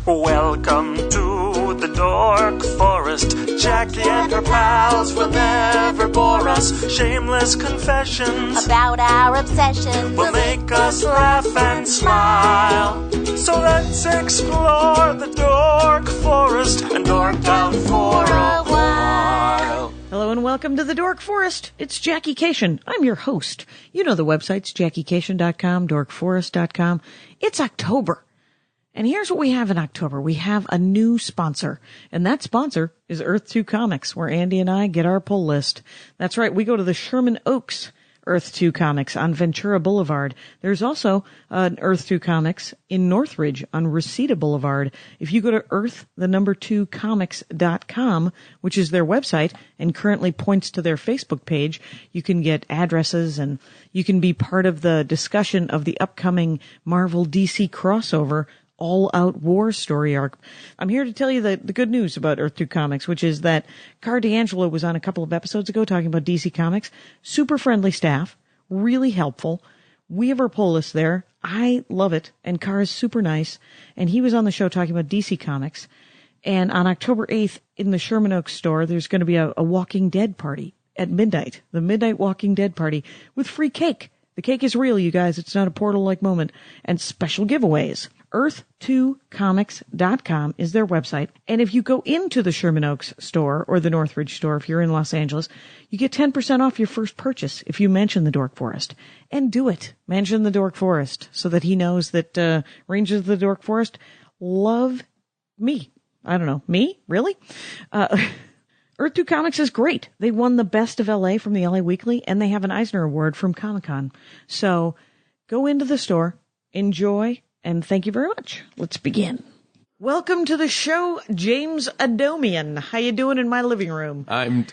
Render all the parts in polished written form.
Welcome to the Dork Forest. Jackie and her pals will never bore us. Shameless confessions about our obsession will make us laugh and smile. So let's explore the Dork Forest and dork out for a while. Hello and welcome to the Dork Forest. It's Jackie Kashian. I'm your host. You know the websites, JackieKashian.com, DorkForest.com. It's October. And here's what we have in October. We have a new sponsor, and that sponsor is Earth 2 Comics, where Andy and I get our pull list. That's right, we go to the Sherman Oaks Earth 2 Comics on Ventura Boulevard. There's also an Earth 2 Comics in Northridge on Reseda Boulevard. If you go to earth2comics.com, which is their website and currently points to their Facebook page, you can get addresses and you can be part of the discussion of the upcoming Marvel DC crossover all-out war story arc. I'm here to tell you the good news about Earth 2 Comics, which is that Car D'Angelo was on a couple of episodes ago talking about DC Comics. Super friendly staff, really helpful. We have our pull list there. I love it, and Car is super nice. And he was on the show talking about DC Comics. And on October 8th, in the Sherman Oaks store, there's going to be a Walking Dead party at midnight. The Midnight Walking Dead party with free cake. The cake is real, you guys. It's not a Portal-like moment. And special giveaways. Earth2comics.com is their website. And if you go into the Sherman Oaks store or the Northridge store, if you're in Los Angeles, you get 10% off your first purchase if you mention the Dork Forest. And do it. Mention the Dork Forest so that he knows that Rangers of the Dork Forest love me. I don't know. Me? Really? Earth 2 Comics is great. They won the Best of LA from the LA Weekly, and they have an Eisner Award from Comic-Con. So go into the store, enjoy, and thank you very much. Let's begin. Welcome to the show, James Adomian. How you doing in my living room? I'm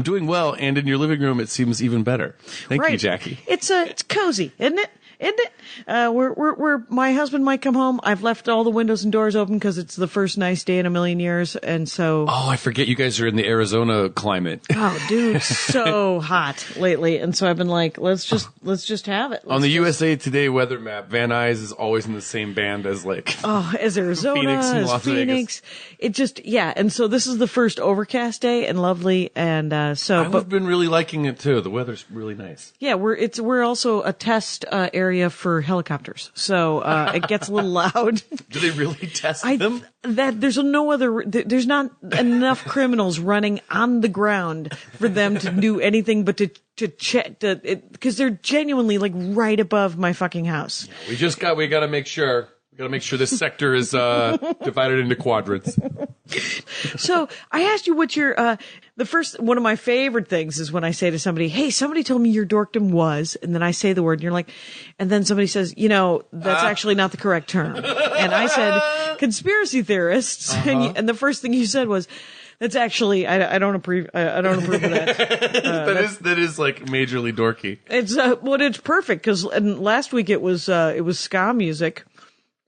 doing well, and in your living room it seems even better. Thank you, Jackie. It's cozy, isn't it? Isn't it? We're my husband might come home. I've left all the windows and doors open because it's the first nice day in a million years, and so. Oh, I forget you guys are in the Arizona climate. Oh, dude, so hot lately, and so I've been like, let's just have it. On the USA Today weather map, Van Nuys is always in the same band as as Arizona, Phoenix and as Las Phoenix. Vegas. And so this is the first overcast day and lovely, and I've been really liking it too. The weather's really nice. Yeah, we're also a test area for helicopters, so it gets a little loud. Do they really test them? There's not enough criminals running on the ground for them to do anything but to check because they're genuinely like right above my fucking house. We gotta make sure. We gotta make sure this sector is divided into quadrants. So I asked you what your one of my favorite things is when I say to somebody, "Hey, somebody told me your dorkdom was," and then I say the word, and you're like, and then somebody says, that's actually not the correct term, and I said conspiracy theorists, and the first thing you said was, that's actually I don't approve. I don't approve of that. That is like majorly dorky. It's it's perfect because last week it was ska music.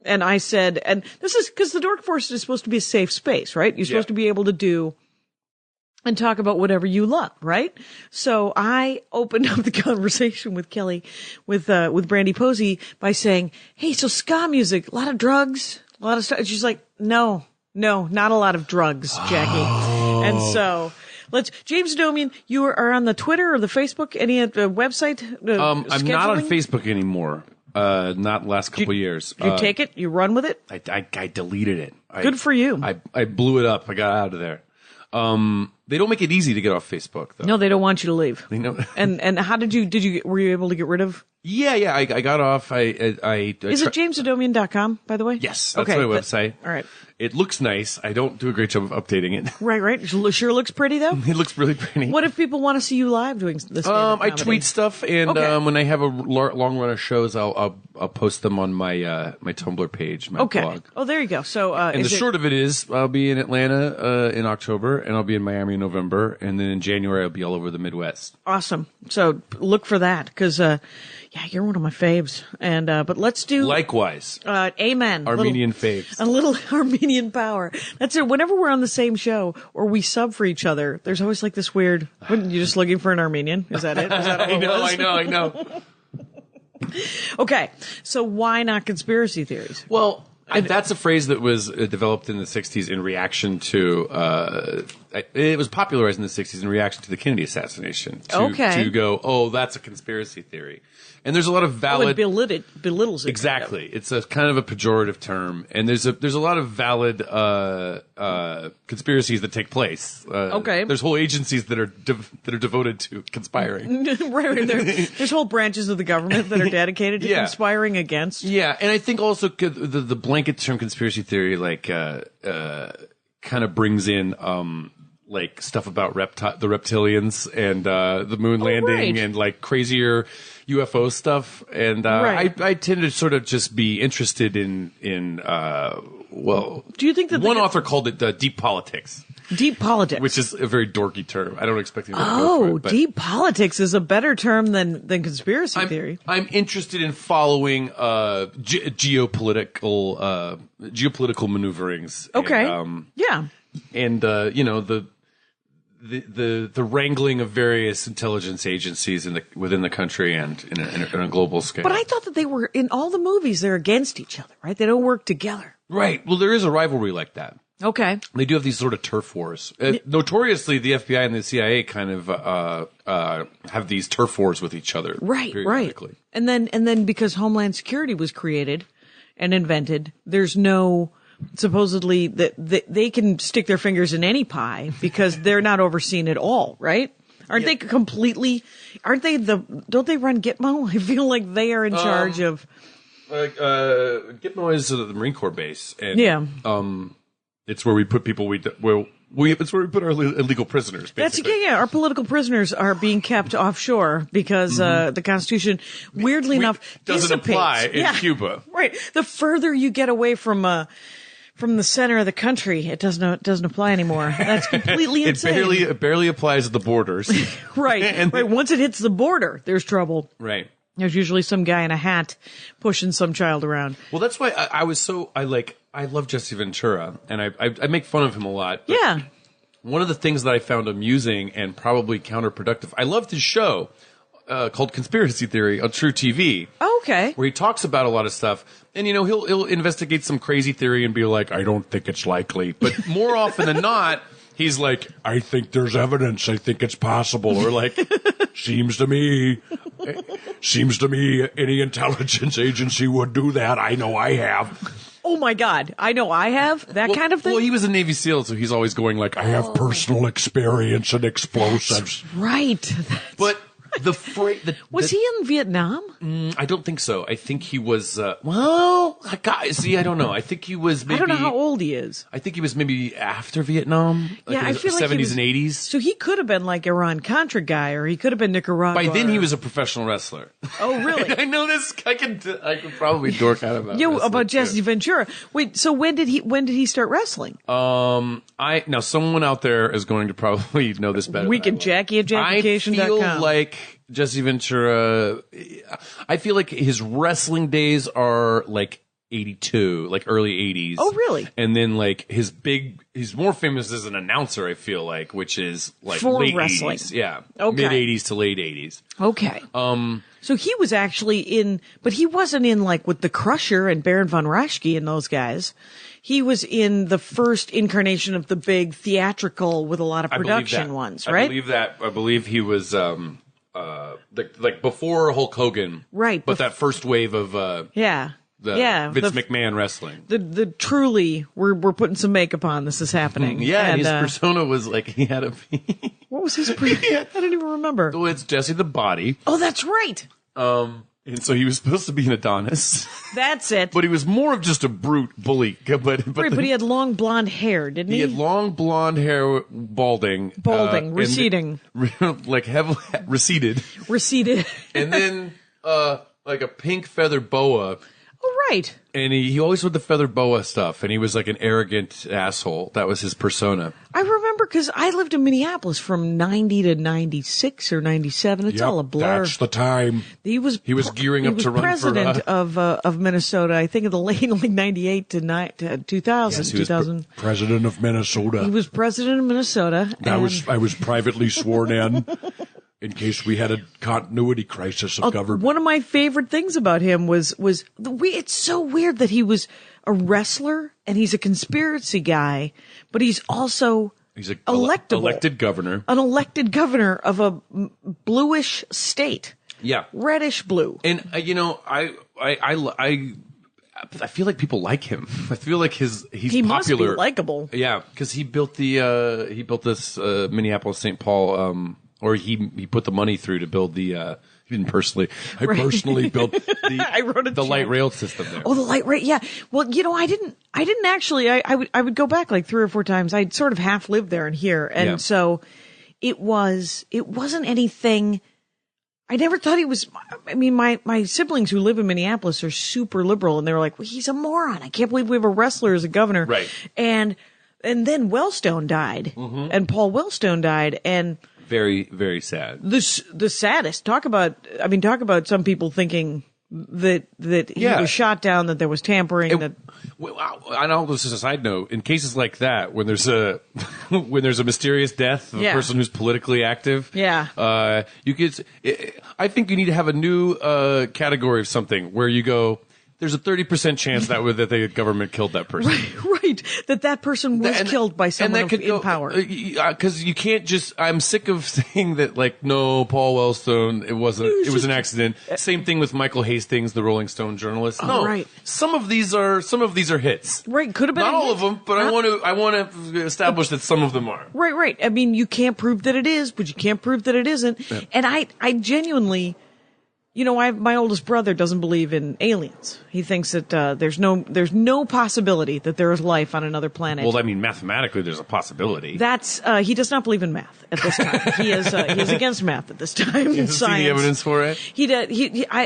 And I said, and this is because the Dork Forest is supposed to be a safe space, right? You're supposed to be able to do and talk about whatever you love, right? So I opened up the conversation with Kelly, with Brandy Posey by saying, "Hey, so ska music, a lot of drugs, a lot of stuff." She's like, No, not a lot of drugs, Jackie. Oh. And so James Adomian, you are on the Twitter or the Facebook, any website? I'm not on Facebook anymore. Not the last couple years. You take it? You run with it? I deleted it. Good for you. I blew it up. I got out of there. They don't make it easy to get off Facebook, though. No, they don't want you to leave. They know. And how were you able to get rid of? Yeah. I got off. Is it jamesadomian.com, by the way? Yes. That's my website. All right. It looks nice. I don't do a great job of updating it. Right. It sure looks pretty, though? It looks really pretty. What if people want to see you live doing this? I tweet stuff, and when I have a long run of shows, I'll post them on my my Tumblr page, my blog. Oh, there you go. So, and the short of it is, I'll be in Atlanta in October, and I'll be in Miami in November, and then in January I'll be all over the Midwest. Awesome. So look for that, because you're one of my faves. And but let's do likewise. Amen. Armenian faves. A little Armenian power. That's it. Whenever we're on the same show or we sub for each other, there's always like this weird. You're just looking for an Armenian? Is that it? Is that all I know. Okay, so why not conspiracy theories? Well, That's a phrase that was developed in the 60s in reaction to, it was popularized in the 60s in reaction to the Kennedy assassination. To go, oh, that's a conspiracy theory. And there's a lot of valid... it belittles it. Exactly. It's a kind of a pejorative term. And there's a lot of valid conspiracies that take place. There's whole agencies that are devoted to conspiring. Right. There's whole branches of the government that are dedicated to conspiring against. Yeah, and I think also the blanket term conspiracy theory kind of brings in like stuff about the reptilians and the moon landing and like crazier UFO stuff. And I tend to sort of just be interested in do you think that one author called it deep politics? Deep politics. Which is a very dorky term. I don't expect anyone to go for it. But deep politics is a better term than conspiracy theory. I'm interested in following geopolitical maneuverings. Okay. And the wrangling of various intelligence agencies within the country and in a global scale. But I thought that they were, in all the movies, they're against each other, right? They don't work together. Right. Well, there is a rivalry like that. Okay. They do have these sort of turf wars. Notoriously, the FBI and the CIA kind of have these turf wars with each other. Right. Periodically. And then because Homeland Security was created and invented, there's no supposedly that they can stick their fingers in any pie because they're not overseen at all, right? Aren't they completely? Don't they run Gitmo? I feel like they are in charge of. Gitmo is the Marine Corps base, and it's where we put people it's where we put our illegal prisoners. Basically. Our political prisoners are being kept offshore because the Constitution, weirdly enough, doesn't apply in Cuba. Right. The further you get away from the center of the country, it doesn't apply anymore. That's completely insane. It barely applies at the borders. Right. Once it hits the border, there's trouble. Right. There's usually some guy in a hat pushing some child around. Well, that's why I love Jesse Ventura, and I make fun of him a lot. Yeah. One of the things that I found amusing and probably counterproductive, I loved his show called Conspiracy Theory on True TV. Okay. Where he talks about a lot of stuff, and he'll investigate some crazy theory and be like, I don't think it's likely, but more often than not, he's like, I think there's evidence. I think it's possible, or like, seems to me any intelligence agency would do that. I know I have. Oh my God. I know I have that kind of thing. Well, he was a Navy SEAL, so he's always going like, I have personal experience in explosives. That's right. But was he in Vietnam? I don't think so. I think he was, I don't know. I think he was maybe... I don't know how old he is. I think he was maybe after Vietnam. I feel like 70s and 80s. So he could have been like Iran-Contra guy, or he could have been Nicaragua. By then he was a professional wressler. Oh, really? I know this. I could probably dork out about this. About Jesse Ventura. Wait, so when did he start wrestling? Now someone out there is going to probably know this better. We can Jackie at JackieCation.com. I feel like Jesse Ventura, I feel like his wrestling days are like 82, like early 80s. Oh, really? And then like he's more famous as an announcer, I feel like, which is like for late wrestling. 80s. Yeah. Okay. Mid 80s to late 80s. Okay. So he was actually but he wasn't in like with the Crusher and Baron von Raschke and those guys. He was in the first incarnation of the big theatrical with a lot of production ones, right? I believe he was, like before Hulk Hogan. Right. But that first wave of, Vince McMahon wrestling. The truly, we're putting some makeup on, this is happening. Yeah, and his persona was like, he had a... What was his persona? I don't even remember. Well, it's Jesse the Body. Oh, that's right. And so he was supposed to be an Adonis. That's it. But he was more of just a brute bully. But he had long blonde hair, didn't he? He had long blonde hair, balding. Receding. Like receded. Receded. And then like a pink feather boa. Oh, right. And he always wore the feather boa stuff, and he was like an arrogant asshole. That was his persona. I remember because I lived in Minneapolis from 90 to 96 or 97. It's all a blur. That's the time. He was gearing up to run president of Minnesota, I think in the late 98 to 2000. Yes, he was president of Minnesota. He was president of Minnesota. I was privately sworn in case we had a continuity crisis of government. One of my favorite things about him was it's so weird that he was a wrestler and he's a conspiracy guy, but he's also He's an electable. elected governor. An elected governor of a bluish state. Yeah. Reddish blue. And, I feel like people like him. I feel like he's He popular. must be likable. Yeah, because he built this Minneapolis St. Paul, or he put the money through to build the. He didn't personally. I personally built the I wrote a the check. light rail system there. Oh, the light rail. Yeah. Well, I didn't actually. I would go back like 3 or 4 times. I'd sort of half lived there and here, and so it wasn't anything. I never thought he was. I mean, my siblings who live in Minneapolis are super liberal, and they were like, "Well, he's a moron. I can't believe we have a wrestler as a governor." Right. And then Wellstone died, and Paul Wellstone died, and Very, very sad. the saddest. Talk about some people thinking that he Yeah. was shot down, that there was tampering. That I know this is a side note. In cases like that, when there's a mysterious death of a Yeah. person who's politically active, you could. I think you need to have a new category of something where you go. There's a 30% chance that the government killed that person. right, that person was killed by someone in power. Because you can't just. I'm sick of saying that. Like, no, Paul Wellstone. It wasn't. It was an accident. Same thing with Michael Hastings, the Rolling Stone journalist. No, right. Some of these are hits. Right, could have been not a all hit. of them, but I want to establish that some of them are. Right. I mean, you can't prove that it is, but you can't prove that it isn't. Yeah. And I genuinely, my oldest brother doesn't believe in aliens. He thinks that there's no possibility that there is life on another planet. Well, I mean, mathematically, there's a possibility. That's he does not believe in math at this time. He is against math at this time. You see the evidence for it? It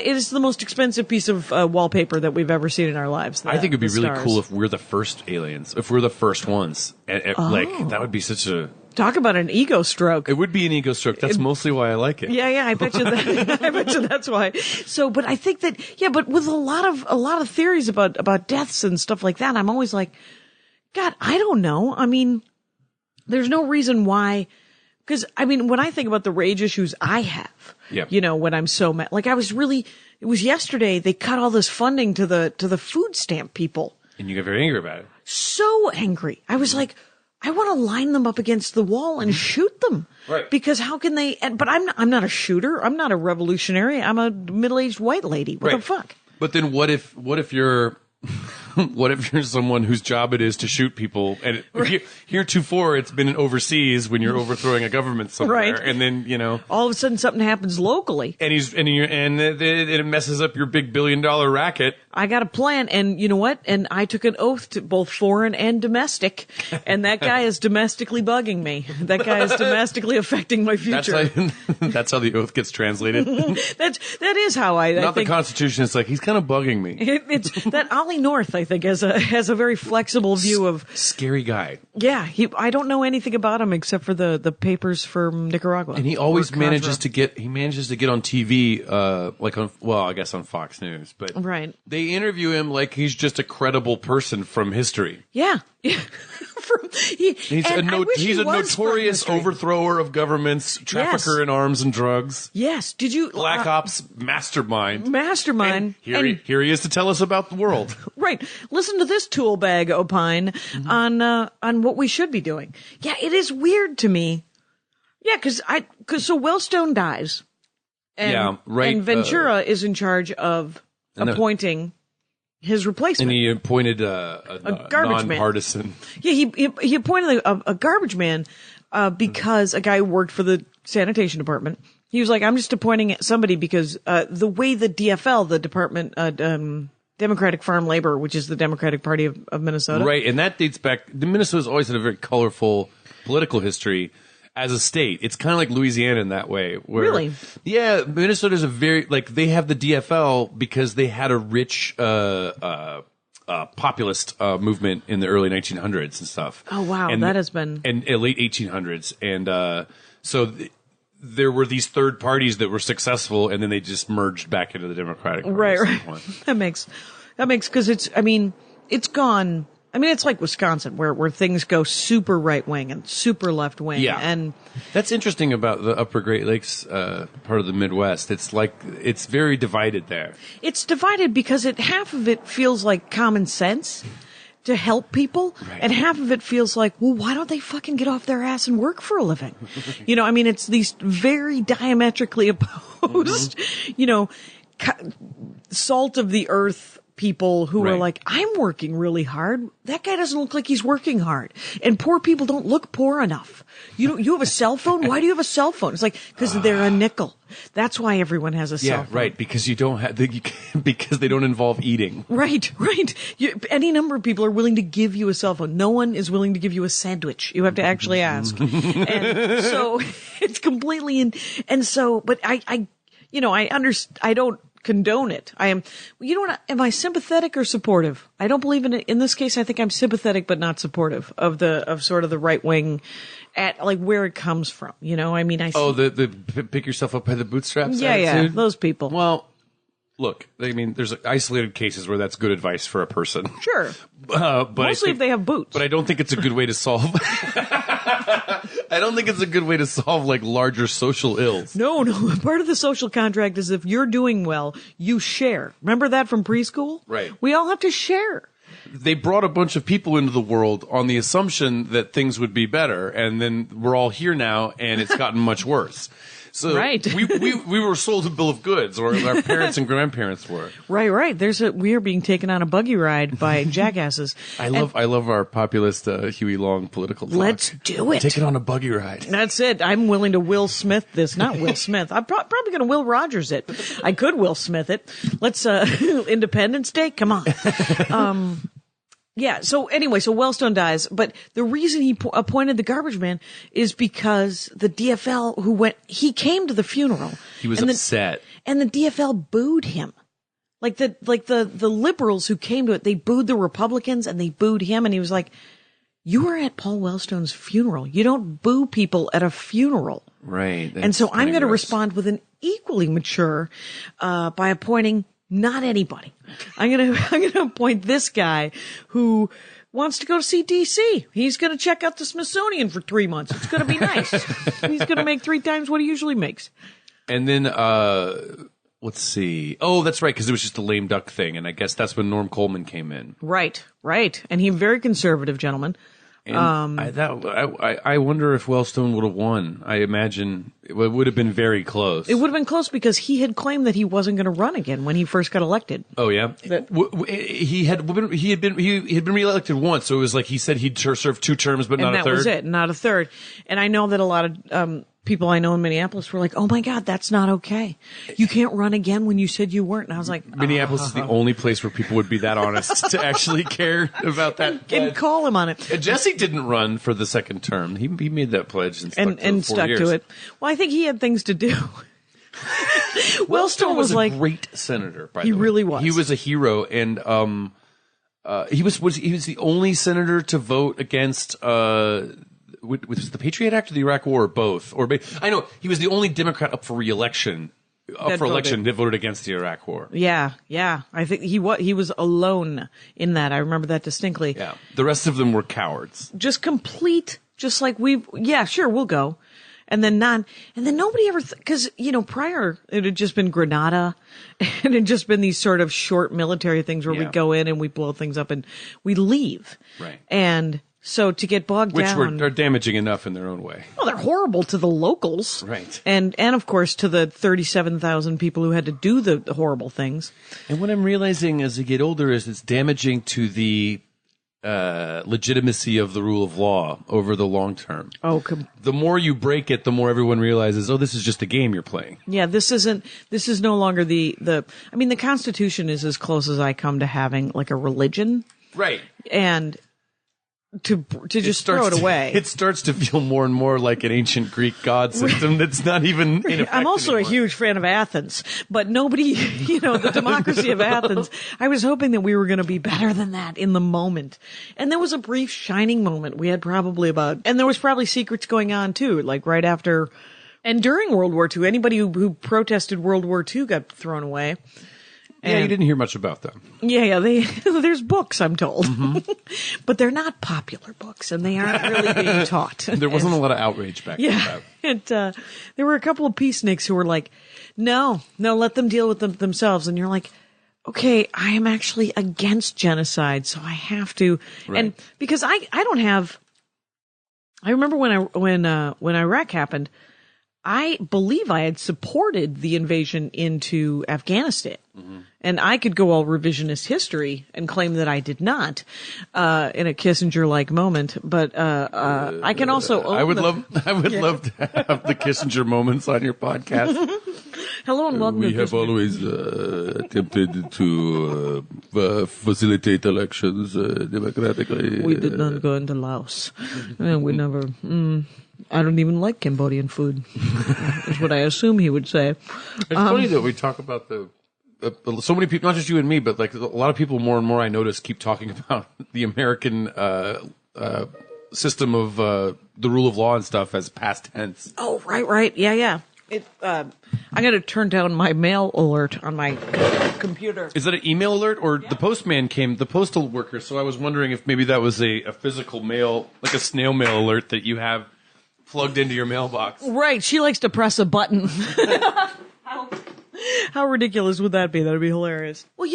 is the most expensive piece of wallpaper that we've ever seen in our lives. I think it'd be the really stars. cool if we're the first aliens. If we're the first ones, like that would be such a. Talk about an ego stroke. It would be an ego stroke. That's mostly why I like it. Yeah, I bet you that. I bet you that's why. So, but I think that but with a lot of theories about deaths and stuff like that, I'm always like, God, I don't know. I mean, there's no reason why. Because I mean, when I think about the rage issues I have, when I'm so mad, like it was yesterday they cut all this funding to the food stamp people, and you get very angry about it. So angry. I was like, I want to line them up against the wall and shoot them. Right. Because how can they, but I'm not a shooter. I'm not a revolutionary. I'm a middle-aged white lady. What the fuck? But then what if you're, what if you're someone whose job it is to shoot people? And heretofore it's been overseas when you're overthrowing a government somewhere. Right. And then, all of a sudden something happens locally. And it messes up your big $1 billion racket. I got a plan, and you know what? And I took an oath to both foreign and domestic, and that guy is domestically bugging me. That guy is domestically affecting my future. That's how the oath gets translated. that is how I Not think. The Constitution. It's like, he's kind of bugging me. It's that Ollie North, I think, has a very flexible view of scary guy. Yeah, I don't know anything about him except for the papers from Nicaragua. And he always manages to get on TV, I guess on Fox News, but right. They interview him like he's just a credible person from history. Yeah. He's a notorious overthrower of governments, trafficker in arms and drugs. Yes. Did you Black Ops mastermind? And here he is to tell us about the world. Right. Listen to this tool bag opine on what we should be doing. Yeah, it is weird to me. Yeah, because so Wellstone dies. And, And Ventura is in charge of appointing his replacement. And he appointed a garbage nonpartisan. Man. Yeah, he appointed a garbage man because a guy who worked for the sanitation department. He was like, I'm just appointing somebody because the way the DFL, the Department Democratic Farm Labor, which is the Democratic Party of Minnesota. Right, and that dates back. Minnesota's always had a very colorful political history. As a state, it's kind of like Louisiana in that way. Really? Yeah, Minnesota's a very, they have the DFL because they had a rich populist movement in the early 1900s and stuff. Oh, wow. And that has been... And late 1800s. And so there were these third parties that were successful, and then they just merged back into the Democratic Party. Right. That makes, because it's gone... I mean, it's like Wisconsin, where things go super right wing and super left wing. Yeah. And that's interesting about the Upper Great Lakes part of the Midwest. It's like it's very divided there. it's divided because half of it feels like common sense to help people, Right. and half of it feels like, well, why don't they fucking get off their ass and work for a living? I mean, it's these very diametrically opposed, salt of the earth people who are Right. like, I'm working really hard. That guy doesn't look like he's working hard. And poor people don't look poor enough. You have a cell phone? Why do you have a cell phone? It's like, because they're a nickel. That's why everyone has a cell phone. Right. Because you don't have because they don't involve eating. Right. Any number of people are willing to give you a cell phone. No one is willing to give you a sandwich. You have to actually ask. And so it's completely but I don't condone it. am I sympathetic or supportive? I don't believe in it. In this case, I think I'm sympathetic but not supportive of sort of the right wing at like where it comes from. I mean, I see. The pick yourself up by the bootstraps Yeah, attitude? those people. Well, look, I mean, there's isolated cases where that's good advice for a person. Sure. But Mostly if they have boots. But I don't think it's a good way to solve. I don't think it's a good way to solve like larger social ills. No. Part of the social contract is if you're doing well, you share. Remember that from preschool? Right. We all have to share. They brought a bunch of people into the world on the assumption that things would be better, and then we're all here now, and it's gotten much worse. So Right. we were sold a bill of goods, or our parents and grandparents were. Right. We are being taken on a buggy ride by jackasses. I love our populist Huey Long political talk. Let's do it. Take it on a buggy ride. That's it. I'm willing to Will Smith this. Not Will Smith. I'm probably going to Will Rogers it. I could Will Smith it. Let's, Independence Day. Come on. Yeah. So anyway, Wellstone dies, but the reason he appointed the garbage man is because the DFL he came to the funeral. He was upset. And the DFL booed him. Like the liberals who came to it, they booed the Republicans and they booed him. And he was like, you were at Paul Wellstone's funeral. You don't boo people at a funeral. Right. And so I'm going to gross. respond with an equally mature, by appointing not anybody. I'm going to appoint this guy who wants to go to see DC. He's going to check out the Smithsonian for 3 months. It's going to be nice. He's going to make 3 times what he usually makes. And then, let's see. Oh, that's right, because it was just a lame duck thing, and I guess that's when Norm Coleman came in. Right. And he's a very conservative gentleman. And I wonder if Wellstone would have won. I imagine it would have been very close. It would have been close because he had claimed that he wasn't going to run again when he first got elected. Oh yeah, he had been reelected once, so it was like he said he'd serve 2 terms, but not a third. And that was it, not a third. And I know that a lot of people I know in Minneapolis were like, "Oh my God, that's not okay. You can't run again when you said you weren't." And I was like, Minneapolis is the only place where people would be that honest to actually care about that. And call him on it. Jesse didn't run for the 2nd term. He made that pledge and stuck to it. Well, I think he had things to do. Wellstone was like a great senator. By the way, he really was. He was a hero, and he was the only senator to vote against was the Patriot Act or the Iraq War, or both? I know he was the only Democrat up for election that voted against the Iraq War. Yeah. I think he was alone in that. I remember that distinctly. Yeah, the rest of them were cowards. Just like we'll go. And then nobody ever, because, prior it had just been Grenada and it had just been these sort of short military things where we go in and we blow things up and we leave. Right. And so to get bogged down. Which are damaging enough in their own way. Well, they're horrible to the locals. Right. And of course to the 37,000 people who had to do the horrible things. And what I'm realizing as I get older is it's damaging to the legitimacy of the rule of law over the long term. The more you break it, the more everyone realizes, this is just a game you're playing. Yeah, this is no longer the Constitution is as close as I come to having like a religion. Right. And to just throw it away. It starts to feel more and more like an ancient Greek god system that's not even in effect I'm also anymore. a huge fan of Athens, but nobody, the democracy of Athens, I was hoping that we were going to be better than that in the moment. And there was a brief shining moment we had and there was probably secrets going on too, like right after and during World War II. Anybody who protested World War II got thrown away. Yeah, you didn't hear much about them. Yeah, there's books, I'm told. But they're not popular books, and they aren't really being taught. There wasn't a lot of outrage back then. And there were a couple of peaceniks who were like, no, let them deal with them themselves. And you're like, okay, I am actually against genocide, so I have to. Right. And because I don't have, I remember when Iraq happened, I believe I had supported the invasion into Afghanistan. And I could go all revisionist history and claim that I did not, in a Kissinger-like moment. But, I can also own I would love to have the Kissinger moments on your podcast. Hello and welcome We to have Kissinger. always attempted to facilitate elections democratically. We did not go into Laos. And we never, I don't even like Cambodian food, is what I assume he would say. It's funny that we talk about so many people, not just you and me, but like a lot of people more and more I notice keep talking about the American system of the rule of law and stuff as past tense. Oh, right. Yeah. I got to turn down my mail alert on my computer. Is that an email alert or the postman came, the postal worker? So I was wondering if maybe that was a physical mail, like a snail mail alert that you have plugged into your mailbox. Right. She likes to press a button. How ridiculous would that be? That would be hilarious. Well,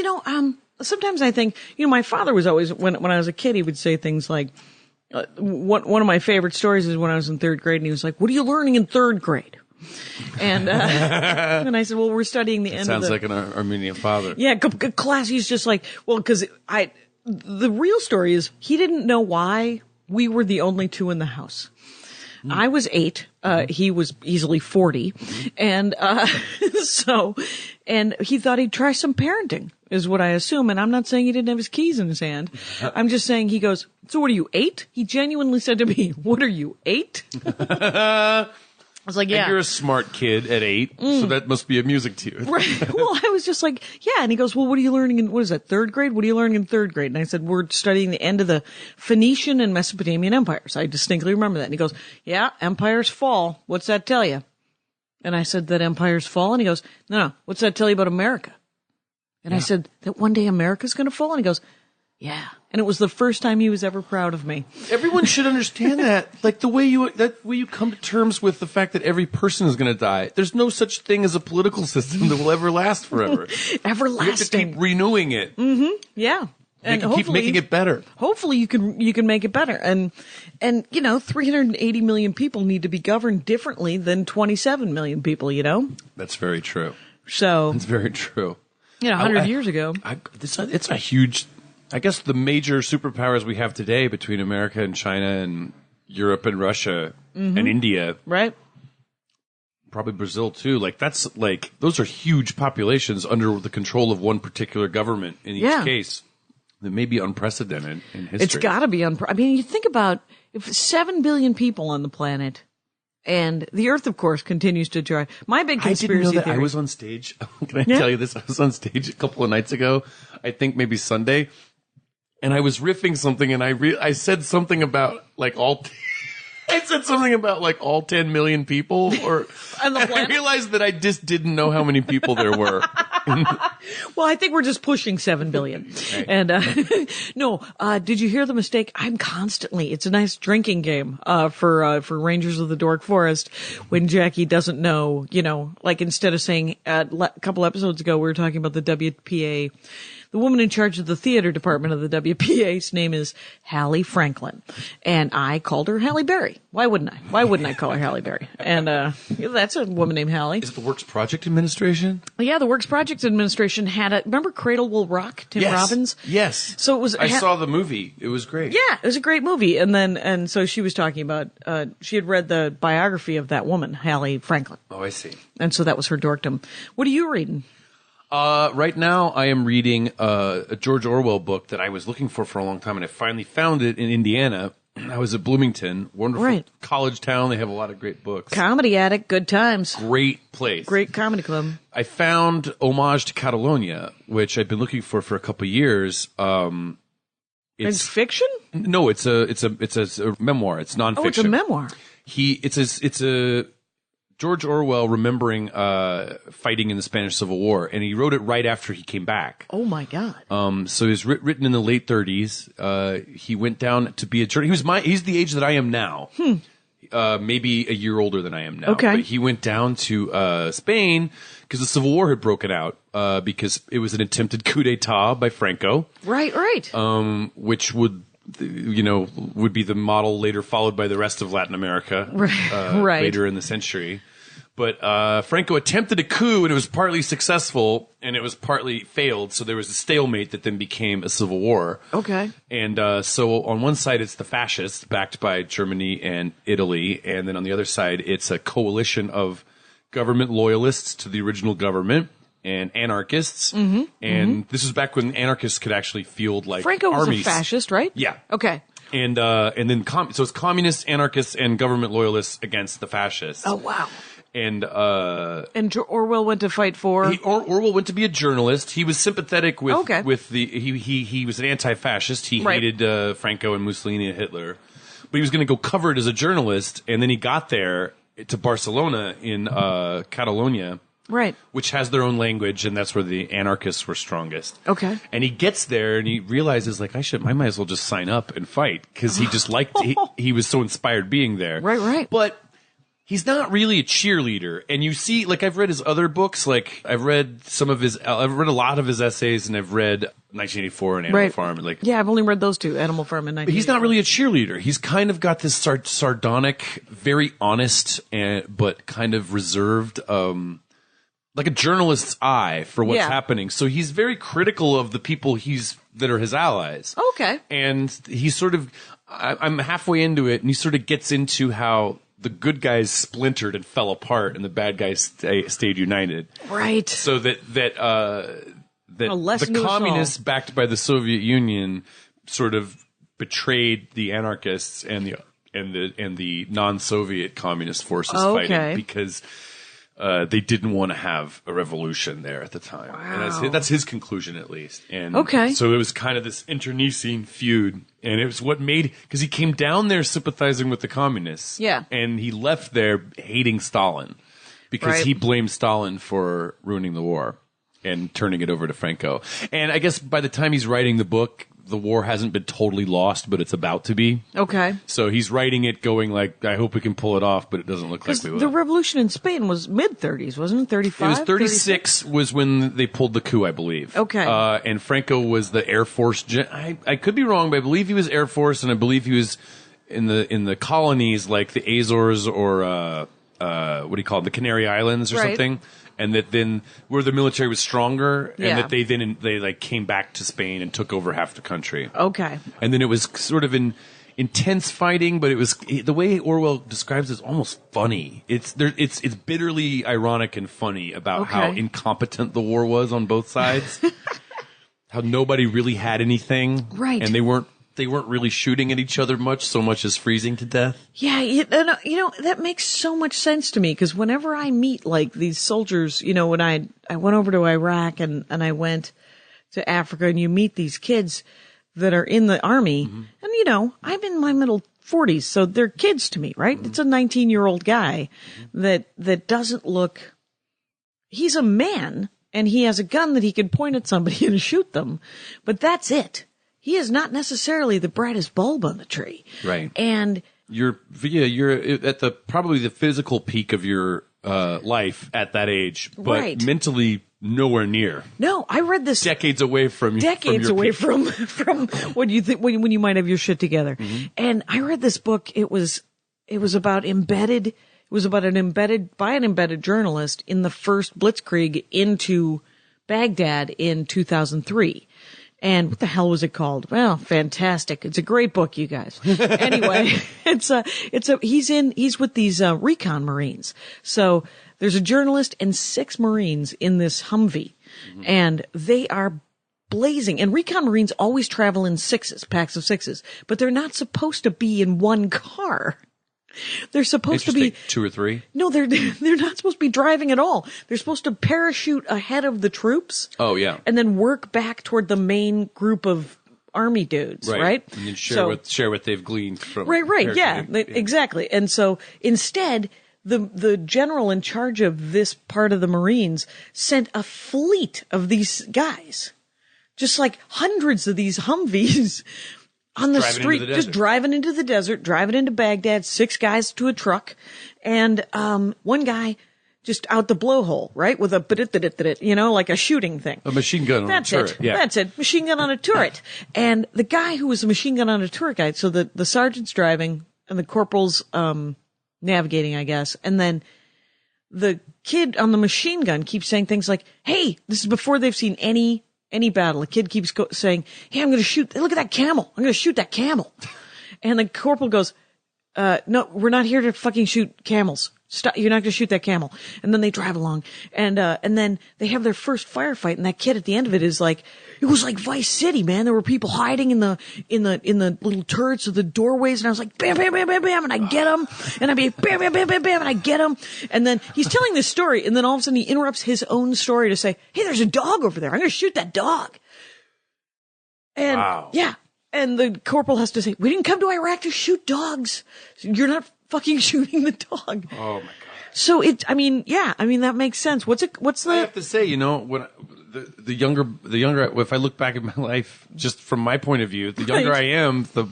sometimes I think, my father was always, when I was a kid, he would say things like, one of my favorite stories is when I was in third grade and he was like, what are you learning in third grade? And, and I said, well, we're studying the end of Sounds like an Armenian father. Yeah, class, he's just like, well, cause the real story is he didn't know why we were the only two in the house. I was 8. He was easily 40. And, and he thought he'd try some parenting is what I assume. And I'm not saying he didn't have his keys in his hand. I'm just saying he goes, so what are you, 8? He genuinely said to me, what are you, 8? I was like, yeah. And you're a smart kid at 8, so that must be amusing to you. Right. Well, I was just like, yeah. And he goes, well, what are you learning in, what is that, third grade? What are you learning in third grade? And I said, we're studying the end of the Phoenician and Mesopotamian empires. I distinctly remember that. And he goes, yeah, empires fall. What's that tell you? And I said, that empires fall? And he goes, no. What's that tell you about America? And I said, that one day America's going to fall? And he goes, yeah. And it was the first time he was ever proud of me. Everyone should understand that. Like the way you come to terms with the fact that every person is going to die. There's no such thing as a political system that will ever last forever. Everlasting. You have to keep renewing it. Yeah. And keep making it better. Hopefully you can make it better. And 380 million people need to be governed differently than 27 million people, That's very true. So. That's very true. 100 years ago. It's a huge, I guess the major superpowers we have today between America and China and Europe and Russia and India. Right. Probably Brazil too. Like those are huge populations under the control of one particular government in each case. That may be unprecedented in history. It's gotta be you think about if 7 billion people on the planet. And the Earth, of course, continues to dry. My big conspiracy I didn't know that theory. I was on stage. Can I tell you this? I was on stage a couple of nights ago. I think maybe Sunday, and I was riffing something, and I said something about I said something about all 10 million people, and I realized that I just didn't know how many people there were. Well, I think we're just pushing 7 billion. Right. And, no, did you hear the mistake? It's a nice drinking game, for Rangers of the Dork Forest when Jackie doesn't know, instead of saying, a couple episodes ago, we were talking about the WPA. The woman in charge of the theater department of the WPA's name is Hallie Franklin. And I called her Halle Berry. Why wouldn't I? Why wouldn't I call her Halle Berry? And, that's a woman named Hallie. Is it the Works Project Administration? Yeah, the Works Project Administration remember Cradle Will Rock, Tim Robbins? Yes. So it was. I saw the movie. It was great. Yeah, it was a great movie. And so she was talking about, she had read the biography of that woman, Hallie Franklin. Oh, I see. And so that was her dorkdom. What are you reading? Right now I am reading a George Orwell book that I was looking for a long time, and I finally found it in Indiana. I was at Bloomington, wonderful college town. They have a lot of great books. Comedy Addict, good times. Great place. Great comedy club. I found Homage to Catalonia, which I've been looking for a couple of years. It's fiction? No, it's a memoir. It's nonfiction. Oh, it's a memoir. It's a George Orwell remembering fighting in the Spanish Civil War, and he wrote it right after he came back. Oh my God! So it was written in the late 30s. He went down to be a journalist. He's the age that I am now. Maybe a year older than I am now. Okay. But he went down to Spain because the Civil War had broken out because it was an attempted coup d'etat by Franco. Right. Which would be the model later followed by the rest of Latin America Right. later in the century. But Franco attempted a coup, and it was partly successful, and it was partly failed. So there was a stalemate that then became a civil war. Okay. And so on one side, it's the fascists, backed by Germany and Italy. And then on the other side, it's a coalition of government loyalists to the original government and anarchists. And this was back when anarchists could actually field like Franco was armies. a fascist, right? Yeah. Okay. And then so it's communists, anarchists, and government loyalists against the fascists. Oh wow. And Orwell went to fight for. Orwell went to be a journalist. He was sympathetic with Okay. with the he was an anti-fascist. He Right. hated Franco and Mussolini and Hitler, but he was going to go cover it as a journalist. And then he got there to Barcelona in Catalonia, Right. which has their own language, and that's where the anarchists were strongest. Okay. And he gets there and he realizes like I might as well just sign up and fight because he just liked he was so inspired being there. Right. But he's not really a cheerleader. And you see, like, I've read his other books. Like, I've read a lot of his essays, and I've read 1984 and Animal Farm. And like, yeah, I've only read those two, Animal Farm and 1984. but he's not really a cheerleader. He's kind of got this sardonic, very honest, but kind of reserved, like a journalist's eye for what's happening. So he's very critical of the people that are his allies. Okay. And he's sort of, I'm halfway into it, and he sort of gets into how the good guys splintered and fell apart, and the bad guys stayed united. Right. So that lesson the to us all. communists, backed by the Soviet Union, sort of betrayed the anarchists and the non-Soviet communist forces fighting because they didn't want to have a revolution there at the time. Wow. And that's his conclusion, at least. And Okay. so it was kind of this internecine feud. And it was what made, because he came down there sympathizing with the communists. Yeah. And he left there hating Stalin because he blamed Stalin for ruining the war and turning it over to Franco. And I guess by the time he's writing the book, the war hasn't been totally lost, but it's about to be. Okay. So he's writing it going like, I hope we can pull it off, but it doesn't look like we will. The revolution in Spain was mid-30s, wasn't it? 35? It was 36 was when they pulled the coup, I believe. Okay. And Franco was the Air Force. I could be wrong, but I believe he was Air Force, and I believe he was in the colonies like the Azores or what do you call it, the Canary Islands or something. And that then where the military was stronger, and that they like came back to Spain and took over half the country. Okay. And then it was sort of intense fighting, but it was the way Orwell describes it is almost funny. It's bitterly ironic and funny about how incompetent the war was on both sides. How nobody really had anything, right? And they weren't really shooting at each other so much as freezing to death. Yeah, that makes so much sense to me, because whenever I meet like these soldiers, when I went over to Iraq and I went to Africa, and you meet these kids that are in the army, and I'm in my middle 40s, so they're kids to me, right? It's a 19-year-old guy that doesn't look. He's a man, and he has a gun that he can point at somebody and shoot them, but that's it. He is not necessarily the brightest bulb on the tree. Right. And you're at probably the physical peak of your life at that age, but mentally nowhere near. No, I read this decades away from what you think when you might have your shit together. And I read this book. It was about embedded. It was about an embedded journalist in the first blitzkrieg into Baghdad in 2003. And what the hell was it called? Well, fantastic. It's a great book, you guys. Anyway, he's with these, Recon Marines. So there's a journalist and 6 Marines in this Humvee, and they are blazing. And Recon Marines always travel in packs of sixes, but they're not supposed to be in one car. They're supposed to be 2 or 3. No, they're not supposed to be driving at all. They're supposed to parachute ahead of the troops. Oh yeah, and then work back toward the main group of army dudes, right? And then share what they've gleaned from right, yeah, exactly. And so instead, the general in charge of this part of the Marines sent a fleet of these guys, just like hundreds of these Humvees on the street, just driving into the desert, driving into Baghdad, 6 guys to a truck, and one guy just out the blowhole, right? With a, like a shooting thing. A machine gun on a turret. It. Yeah. That's it. Machine gun on a turret. And the guy who was a machine gun on a turret guy, so the sergeant's driving and the corporal's navigating, I guess. And then the kid on the machine gun keeps saying things like, hey, this is before they've seen any battle. The kid keeps saying, hey, I'm going to shoot. Look at that camel. I'm going to shoot that camel. And the corporal goes, no, we're not here to fucking shoot camels. Stop, you're not going to shoot that camel. And then they drive along and then they have their first firefight. And that kid at the end of it is like, it was like Vice City, man. There were people hiding in the little turrets of the doorways. And I was like, bam, bam, bam, bam, bam. And I get them. And I'd be bam, bam, bam, bam, bam. And I get them. And then he's telling this story. And then all of a sudden he interrupts his own story to say, hey, there's a dog over there. I'm going to shoot that dog. And wow. Yeah. And the corporal has to say, we didn't come to Iraq to shoot dogs. You're not fucking shooting the dog. Oh my God. So that makes sense. I have to say, when the younger, if I look back at my life, just from my point of view, the younger I am, the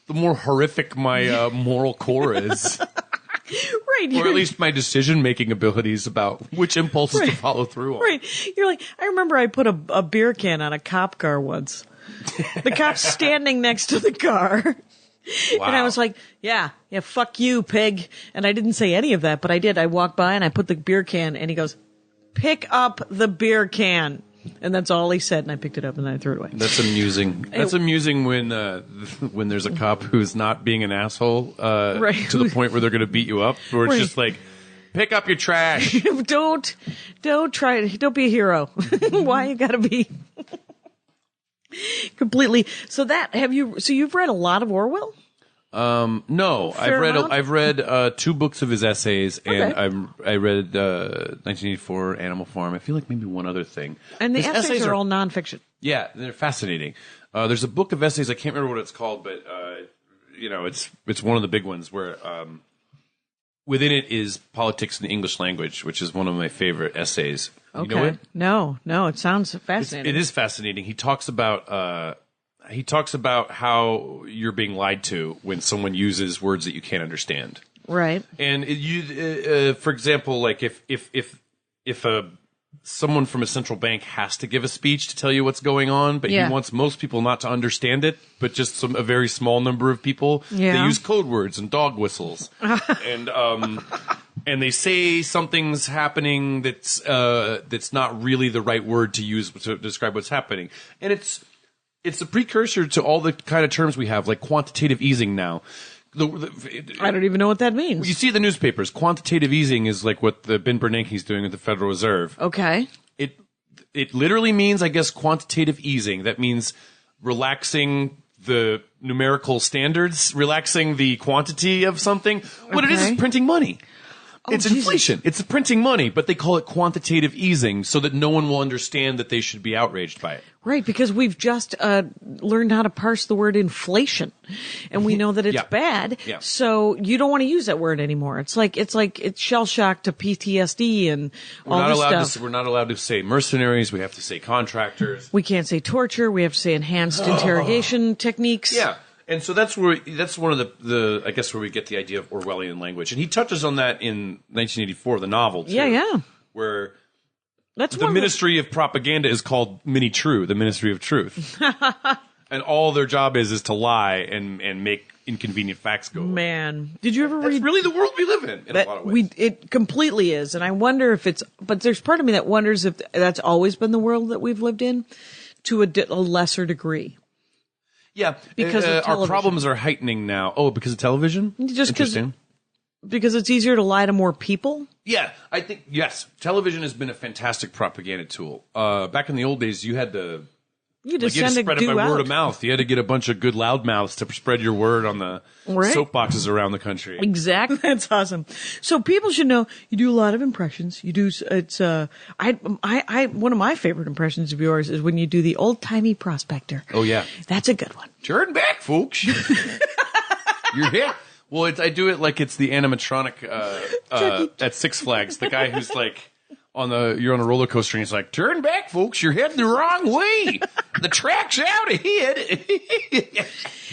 more horrific my moral core is. Right. Or at least my decision-making abilities about which impulses to follow through on. Right. You're like, I remember I put a beer can on a cop car once. The cop's standing next to the car. Wow. And I was like, yeah, fuck you, pig. And I didn't say any of that, but I did. I walked by and I put the beer can and he goes, pick up the beer can. And that's all he said. And I picked it up and then I threw it away. That's amusing. That's amusing when there's a cop who's not being an asshole, right. To the point where they're going to beat you up, or it's just like, pick up your trash. Don't be a hero. Why you gotta be completely. So you've read a lot of Orwell? No, I've read 2 books of his essays, and I read 1984 Animal Farm. I feel like maybe one other thing. And the essays are all nonfiction. Yeah, they're fascinating. There's a book of essays. I can't remember what it's called, but it's one of the big ones where within it is politics in the English language, which is one of my favorite essays. Okay. You know it? No, it sounds fascinating. It is fascinating. He talks about how you're being lied to when someone uses words that you can't understand. Right. And for example, like if someone from a central bank has to give a speech to tell you what's going on, but he wants most people not to understand it, but just a very small number of people, they use code words and dog whistles. And they say something's happening that's not really the right word to use to describe what's happening. And it's a precursor to all the kind of terms we have, like quantitative easing now. I don't even know what that means. You see the newspapers. Quantitative easing is like what Ben Bernanke's doing at the Federal Reserve. Okay. It literally means, I guess, quantitative easing. That means relaxing the numerical standards, relaxing the quantity of something. What it is printing money. It's inflation. It's printing money, but they call it quantitative easing so that no one will understand that they should be outraged by it. Right, because we've just learned how to parse the word inflation, and we know that it's bad. Yeah. So you don't want to use that word anymore. It's shell shock to PTSD and all this stuff. We're not allowed to say mercenaries. We have to say contractors. We can't say torture. We have to say enhanced interrogation techniques. Yeah. And so that's one of the I guess where we get the idea of Orwellian language. And he touches on that in 1984, the novel, too. Yeah. Where the Ministry of Propaganda is called Mini-True, the Ministry of Truth. And all their job is to lie and make inconvenient facts go away. Man, did you ever read? That's really the world we live in a lot of ways. It completely is. And I wonder if but there's part of me that wonders if that's always been the world that we've lived in to a lesser degree. Yeah, because our problems are heightening now. Oh, because of television? Just because it's easier to lie to more people? Yeah, I think, yes. Television has been a fantastic propaganda tool. Back in the old days, you had to spread it by word of mouth. You had to get a bunch of good loudmouths to spread your word on the soapboxes around the country. Exactly. That's awesome. So people should know you do a lot of impressions. You do, one of my favorite impressions of yours is when you do the old-timey prospector. Oh, yeah. That's a good one. Turn back, folks. You're here. Well, I do it like it's the animatronic at Six Flags. The guy who's like you're on a roller coaster and he's like, turn back, folks, you're heading the wrong way. The track's out ahead.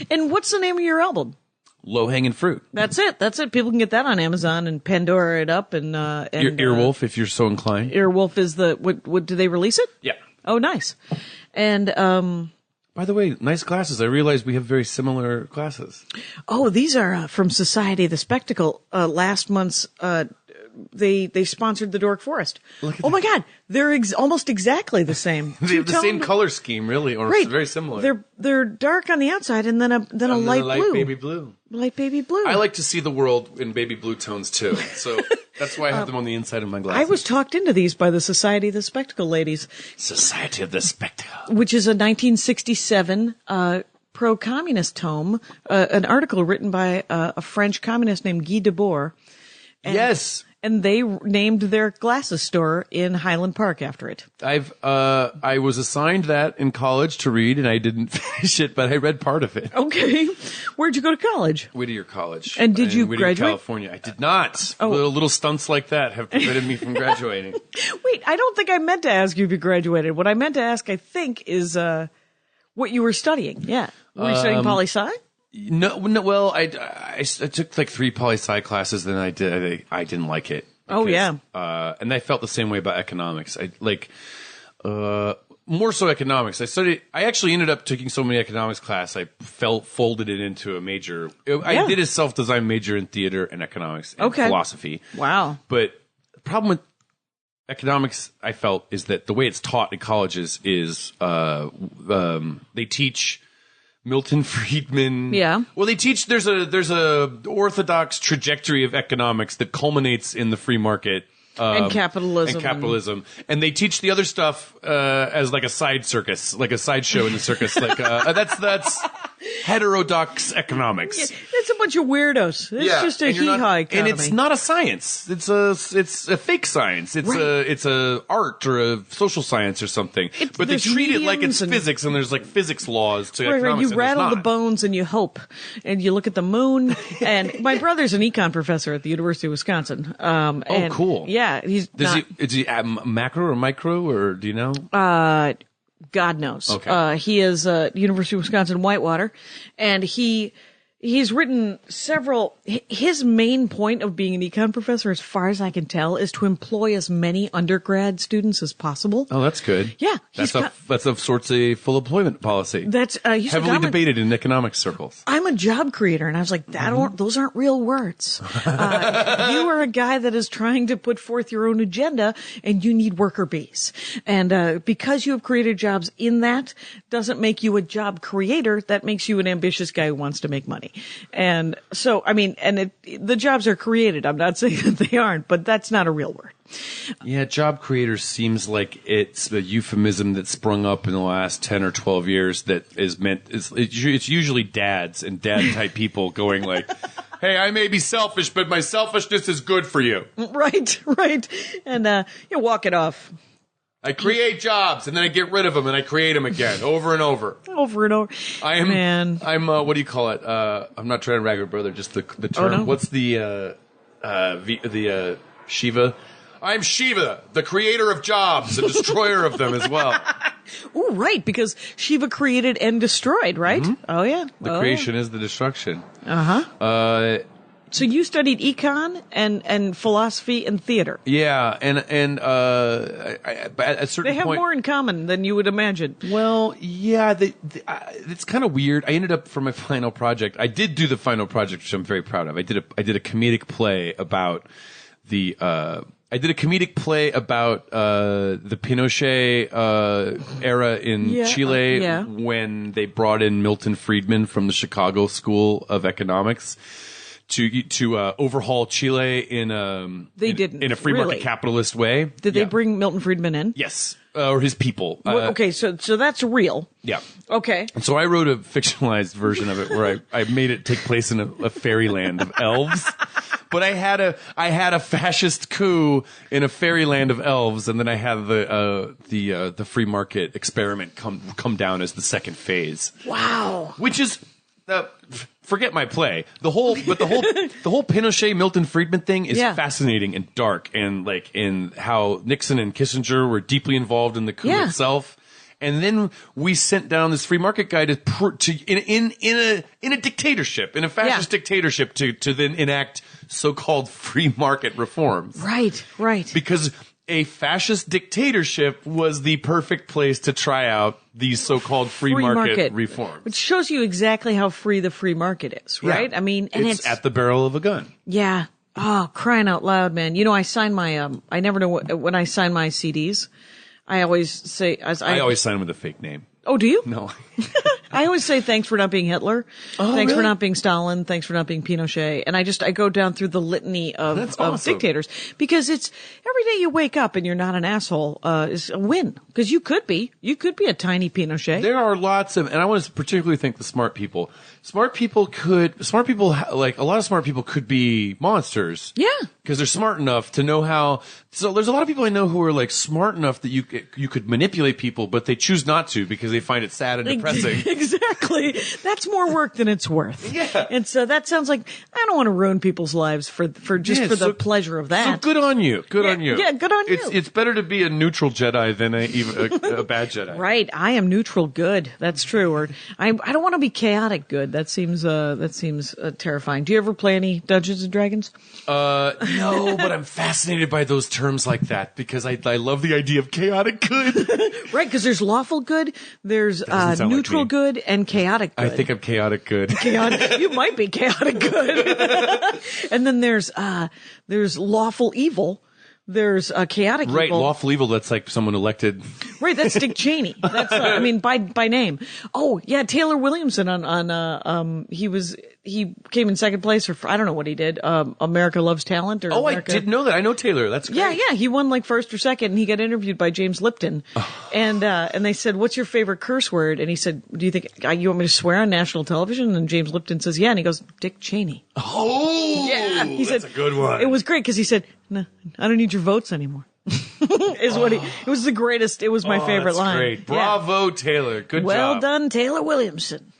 And what's the name of your album? Low hanging fruit. That's it. People can get that on Amazon and Pandora it up and Earwolf, if you're so inclined. Earwolf is what do they release it? Yeah. Oh, nice. And by the way, nice glasses. I realize we have very similar glasses. oh, these are from Society of the Spectacle. Last month's they sponsored the Dork Forest. Oh my God, they're almost exactly the same. They have the same color scheme, really, or Right. very similar. They're dark on the outside and then a light blue. Baby blue. Light baby blue. I like to see the world in baby blue tones too, so that's why I have them on the inside of my glasses. I was talked into these by the Society of the Spectacle ladies, Society of the Spectacle, which is a 1967 pro-communist tome, an article written by a French communist named Guy Debord. Yes. And they named their glasses store in Highland Park after it. I was assigned that in college to read, and I didn't finish it, but I read part of it. Okay. Where'd you go to college? Whittier College. And did you Whittier, graduate? California. I did not. Oh. Little stunts like that have prevented me from graduating. Wait, I don't think I meant to ask you if you graduated. What I meant to ask, I think, is what you were studying. Yeah. Were you studying poli-sci? No. Well, I took like 3 poli-sci classes, then I didn't like it. Oh, yeah. And I felt the same way about economics. More so economics. I actually ended up taking so many economics class, I folded it into a major. I did a self-designed major in theater and economics and philosophy. Wow. But the problem with economics, I felt, is that the way it's taught in colleges is they teach Milton Friedman. Yeah. Well, they teach there's a orthodox trajectory of economics that culminates in the free market. And capitalism. And they teach the other stuff as like a side circus, like a sideshow in the circus. Like that's heterodox economics. Yeah, it's a bunch of weirdos. It's just a hee-haw economy. And it's not a science. It's a fake science. It's a art or a social science or something. But they treat it like it's physics, and there's like physics laws to economics. Right. You rattle the bones and you hope, and you look at the moon. And my brother's an econ professor at the University of Wisconsin. And cool. Yeah, is he macro or micro, or do you know? God knows. Okay. He is University of Wisconsin Whitewater, and he's written several. His main point of being an econ professor, as far as I can tell, is to employ as many undergrad students as possible. Oh, that's good. Yeah, that's of sorts a full employment policy. That's heavily debated in economics circles. I'm a job creator, and I was like, those aren't real words. You are a guy that is trying to put forth your own agenda, and you need worker bees. And because you have created jobs in that, doesn't make you a job creator. That makes you an ambitious guy who wants to make money. And so, I mean, the jobs are created. I'm not saying that they aren't, but that's not a real word. Yeah, job creator seems like it's a euphemism that sprung up in the last 10 or 12 years that is meant, it's usually dads and dad type people going like, hey, I may be selfish, but my selfishness is good for you. Right. And you walk it off. I create jobs and then I get rid of them and I create them again over and over. Over and over. I'm what do you call it? I'm not trying to rag my brother, just the term. Oh, no? What's the Shiva? I'm Shiva, the creator of jobs, the destroyer of them as well. Oh, right, because Shiva created and destroyed, right? Mm-hmm. Oh, yeah. The creation is the destruction. Uh-huh. So you studied econ and philosophy and theater. Yeah, and at a certain point... They have more in common than you would imagine. Well, yeah, it's kind of weird. I ended up, for my final project, I did do the final project, which I'm very proud of. I did a comedic play about the Pinochet era in Chile when they brought in Milton Friedman from the Chicago School of Economics to overhaul Chile in a free market capitalist way. Did they bring Milton Friedman in? Yes, or his people. Okay, so that's real. Yeah. Okay. And so I wrote a fictionalized version of it where I made it take place in a fairyland of elves. But I had a fascist coup in a fairyland of elves, and then I had the free market experiment come down as the second phase. Wow. Which is forget my play. The whole Pinochet Milton Friedman thing is fascinating and dark, and like in how Nixon and Kissinger were deeply involved in the coup itself. And then we sent down this free market guy in a dictatorship, in a fascist dictatorship, to then enact so-called free market reforms. Right. Because a fascist dictatorship was the perfect place to try out these so-called free market reforms. Which shows you exactly how free the free market is, right? Yeah. I mean, and it's at the barrel of a gun. Yeah. Oh, crying out loud, man. You know, I sign my, I never know when I sign my CDs. I always say, I always sign them with a fake name. Oh, do you? No. I always say thanks for not being Hitler. Oh, thanks for really? not being Stalin. Thanks for not being Pinochet. And I go down through the litany of dictators, because it's every day you wake up and you're not an asshole, is a win. Because you could be a tiny Pinochet. There are lots of, and I want to particularly thank the smart people. A lot of smart people could be monsters. Yeah. Because they're smart enough to know how. So there's a lot of people I know who are like smart enough that you could manipulate people, but they choose not to because they find it sad and depressing. Exactly. That's more work than it's worth. Yeah. And so that sounds like I don't want to ruin people's lives for the pleasure of that. So good on you. Good on you. Yeah, good on you. It's better to be a neutral Jedi than a bad Jedi. Right. I am neutral good. That's true. Or I don't want to be chaotic good. That seems terrifying. Do you ever play any Dungeons and Dragons? No, but I'm fascinated by those terms like that because I love the idea of chaotic good. Right, because there's lawful good, there's neutral good, and chaotic good. I think I'm chaotic good. You might be chaotic good. And then there's lawful evil. There's chaotic evil. Right, lawful evil, that's like someone elected. Right, that's Dick Cheney. That's, by name. Oh, yeah, Taylor Williamson he came in second place, or I don't know what he did. America Loves Talent, or America... I didn't know that. I know Taylor. That's great. Yeah, he won like first or second, and he got interviewed by James Lipton. And they said, "What's your favorite curse word?" And he said, "Do you think you want me to swear on national television?" And James Lipton says, "Yeah." And he goes, "Dick Cheney." Oh, yeah. He that's said, a good one. It was great because he said, "No, I don't need your votes anymore." It was the greatest. It was my favorite line. Great. Bravo, Taylor. Good job. Well done, Taylor Williamson.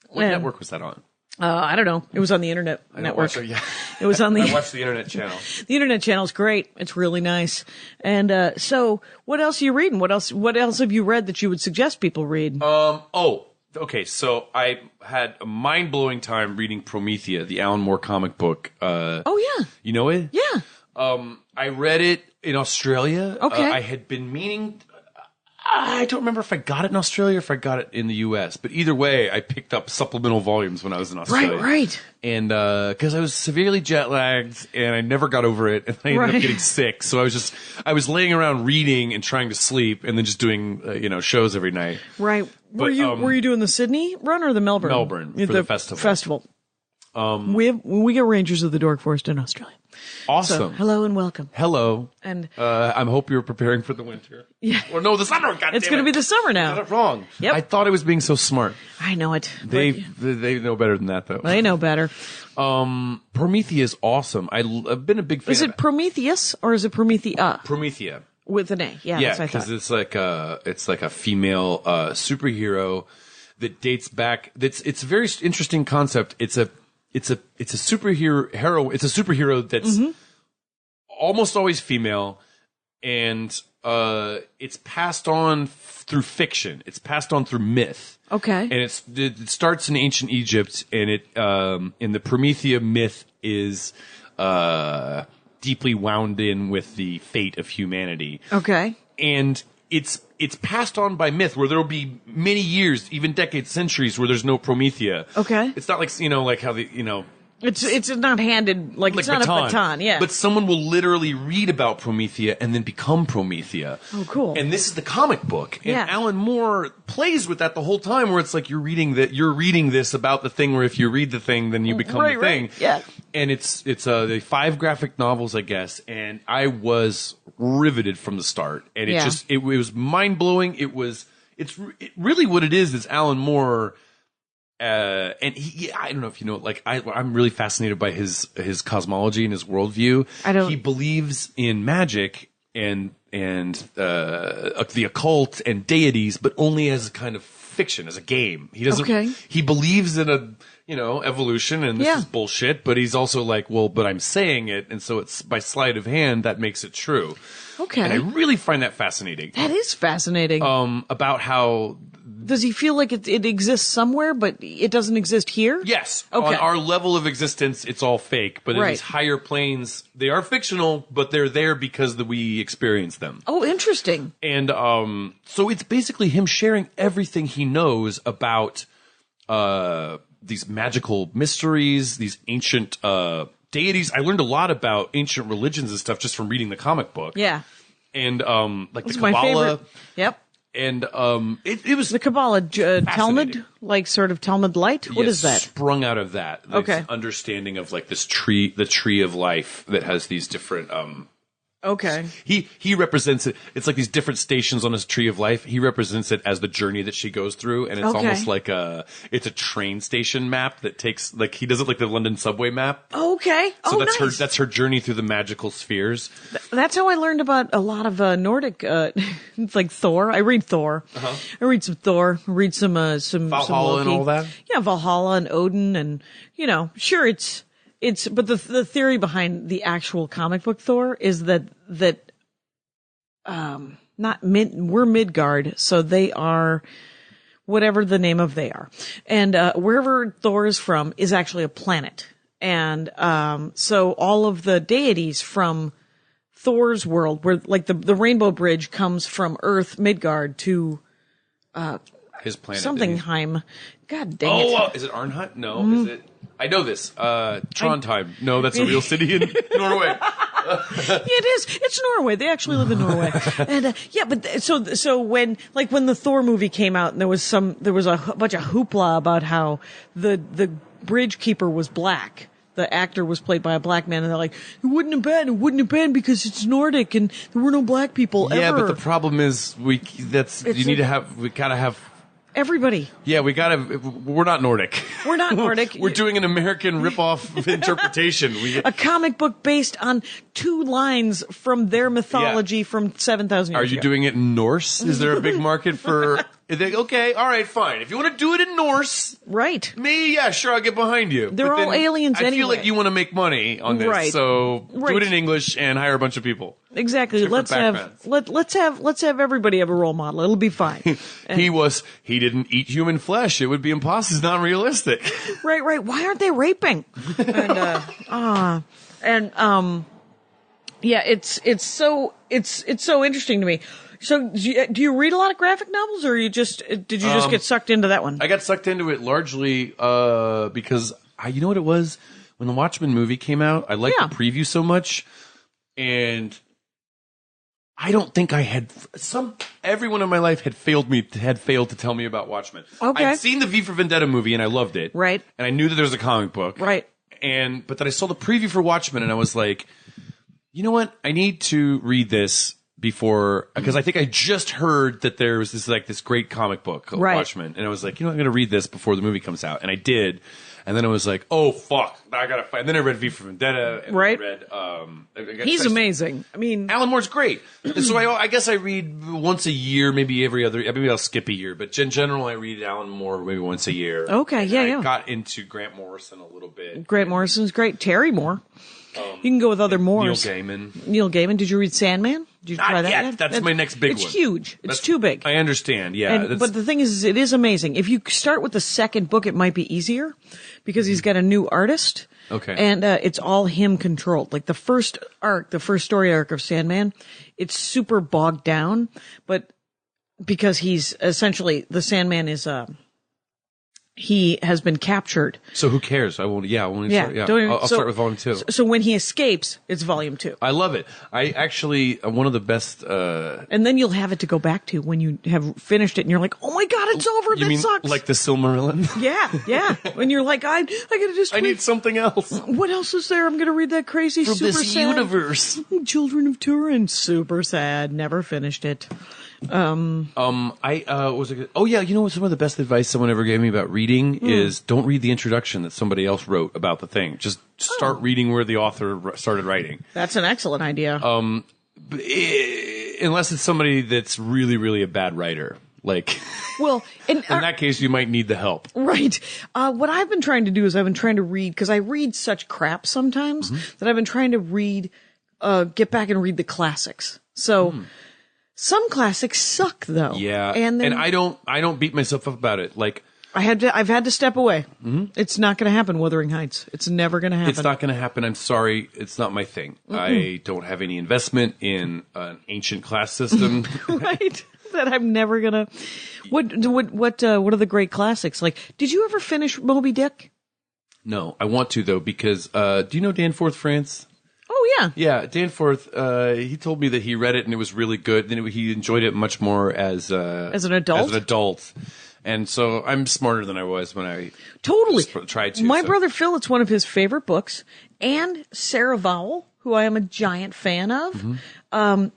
What network was that on? I don't know. It was on the internet network. It was on the. I watched the internet channel. The internet channel's great. It's really nice. And so, what else are you reading? What else have you read that you would suggest people read? Okay. So I had a mind-blowing time reading Promethea, the Alan Moore comic book. Oh yeah. You know it? Yeah. I read it in Australia. Okay. I had been meaning. I don't remember if I got it in Australia or if I got it in the U.S. But either way, I picked up supplemental volumes when I was in Australia. Right. And because I was severely jet lagged and I never got over it, and I ended up getting sick. So I was laying around reading and trying to sleep, and then just doing shows every night. Right. Were you doing the Sydney run or the Melbourne? Melbourne for the festival. We get Rangers of the Dork Forest in Australia. Awesome. So, hello and welcome. Hello. And I hope you're preparing for the winter. Yeah. Or no, the summer. It's going to be the summer now. I got it wrong. Yep. I thought I was being so smart. I know it. They know better than that, though. They know better. Promethea is awesome. I've been a big fan. Is it Prometheus or is it Promethea? Promethea. With an A. Yeah, that's what I thought. Because it's like a female superhero that dates back. It's a very interesting concept. It's a superhero that's almost always female, and it's passed on through fiction. It's passed on through myth. Okay. And it starts in ancient Egypt, and in the Promethea myth is deeply wound in with the fate of humanity. Okay. And it's passed on by myth, where there will be many years, even decades, centuries, where there's no Promethea. Okay. It's not like like how it's not handed like it's not a baton, yeah. But someone will literally read about Promethea and then become Promethea. Oh, cool. And this is the comic book. And Alan Moore plays with that the whole time, where it's like you're reading this about the thing, where if you read the thing, then you become the thing. Right. Yeah. And it's the 5 graphic novels, I guess, and I was riveted from the start. And it was mind blowing. It's really what it is Alan Moore. And I don't know if you know, like I'm really fascinated by his cosmology and his worldview. He believes in magic and the occult and deities, but only as a kind of fiction, as a game. He doesn't. Okay. He believes in evolution and this is bullshit. But he's also like, well, but I'm saying it. And so it's by sleight of hand that makes it true. Okay. And I really find that fascinating. That is fascinating. About how... Does he feel like it exists somewhere, but it doesn't exist here? Yes. Okay. On our level of existence, it's all fake. But in these higher planes, they are fictional, but they're there because we experience them. Oh, interesting. And so it's basically him sharing everything he knows about these magical mysteries, these ancient deities. I learned a lot about ancient religions and stuff just from reading the comic book. Yeah. And like That's the my Kabbalah. favorite. Yep. And it was the Kabbalah, Talmud, like sort of Talmud light. What is that? Sprung out of that. This understanding of like this tree, the tree of life that has these different. Okay. He represents it. It's like these different stations on his tree of life. He represents it as the journey that she goes through, and it's almost like it's a train station map that takes like he does it like the London subway map. Okay. So that's her journey through the magical spheres. That's how I learned about a lot of Nordic. It's like Thor. I read Thor. I read some Thor. I read some Valhalla and all that. Yeah, Valhalla and Odin, and sure but the theory behind the actual comic book Thor is that we're Midgard, so they are whatever the name of they are, and wherever Thor is from is actually a planet, and so all of the deities from Thor's world, where like the Rainbow Bridge comes from Earth, Midgard to his planet, Somethingheim. God dang it! Oh, is it Arnhut? No, is it? I know this. Trondheim. No, that's a real city in Norway. Yeah, it is. It's Norway. They actually live in Norway. And but so when the Thor movie came out, and there was a bunch of hoopla about how the bridge keeper was black. The actor was played by a black man, and they're like, it wouldn't have been because it's Nordic and there were no black people ever. Yeah, but the problem is we gotta have everybody. Yeah, we're not Nordic. We're not Nordic. We're doing an American ripoff interpretation. A comic book based on 2 lines from their mythology from 7,000 years ago. Are you doing it in Norse? Is there a big market for... Okay, all right, fine. If you want to do it in Norse... Right. Me, yeah, sure, I'll get behind you. They're all aliens anyway. I feel like you want to make money on this, right. So do it in English and hire a bunch of people. Exactly. Let's have everybody have a role model. It'll be fine. He didn't eat human flesh. It would be impossible. It's not realistic. Right. Why aren't they raping? It's so interesting to me. So do you read a lot of graphic novels, or did you just get sucked into that one? I got sucked into it largely because you know what it was? When the Watchmen movie came out, I liked the preview so much, and I don't think I had everyone in my life had failed to tell me about Watchmen. Okay. I'd seen the V for Vendetta movie and I loved it. Right. And I knew that there was a comic book. Right. But then I saw the preview for Watchmen and I was like, you know what? I need to read this before, because I think I just heard that there was this great comic book called Watchmen, and I was like, I'm going to read this before the movie comes out, and I did, and then I was like, oh fuck, I gotta find. And then I read V for Vendetta, and I read. He's amazing. I mean, Alan Moore's great. And so I guess I read once a year, maybe every other. Maybe I'll skip a year, but in general, I read Alan Moore maybe once a year. Okay, and I got into Grant Morrison a little bit. Grant Morrison's great. Terry Moore. You can go with other Moores. Neil Gaiman. Did you read Sandman? Did you try that yet? That's my next big one. It's huge. It's too big. I understand, yeah. But the thing is, it is amazing. If you start with the second book, it might be easier because he's got a new artist. Okay. And it's all him controlled. Like the first story arc of Sandman, it's super bogged down, but because he's essentially, the Sandman is he has been captured. So who cares? I won't. Yeah, I won't. I'll start with volume 2. So when he escapes, it's volume 2. I love it. I actually one of the best. And then you'll have it to go back to when you have finished it, and you're like, "Oh my god, it's over! You mean sucks." Like the Silmarillion? Yeah. When you're like, I gotta just. I need something else. What else is there? I'm gonna read that crazy from super this sad universe. Children of Turin, super sad. Never finished it. Oh yeah, you know what? Some of the best advice someone ever gave me about reading is don't read the introduction that somebody else wrote about the thing. Just start reading where the author started writing. That's an excellent idea. Unless it's somebody that's really, really a bad writer. Like, Well, in that case, you might need the help. right. What I've been trying to do is I've been trying to read, because I read such crap sometimes that I've been trying to get back and read the classics. So some classics suck though. Yeah. And then I don't beat myself up about it. Like, I've had to step away. It's not going to happen, Wuthering Heights. It's never going to happen. it's not going to happen. I'm sorry. It's not my thing. I don't have any investment in an ancient class system. Right. That I'm never going to. What are the great classics? Like, did you ever finish Moby Dick? No, I want to though, because, do you know Danforth France? Oh yeah. Yeah, Danforth, he told me that he read it and it was really good. Then he enjoyed it much more as an adult? As an adult. And so I'm smarter than I was when I Totally tried to. My brother Phil, it's one of his favorite books, and Sarah Vowell, who I am a giant fan of,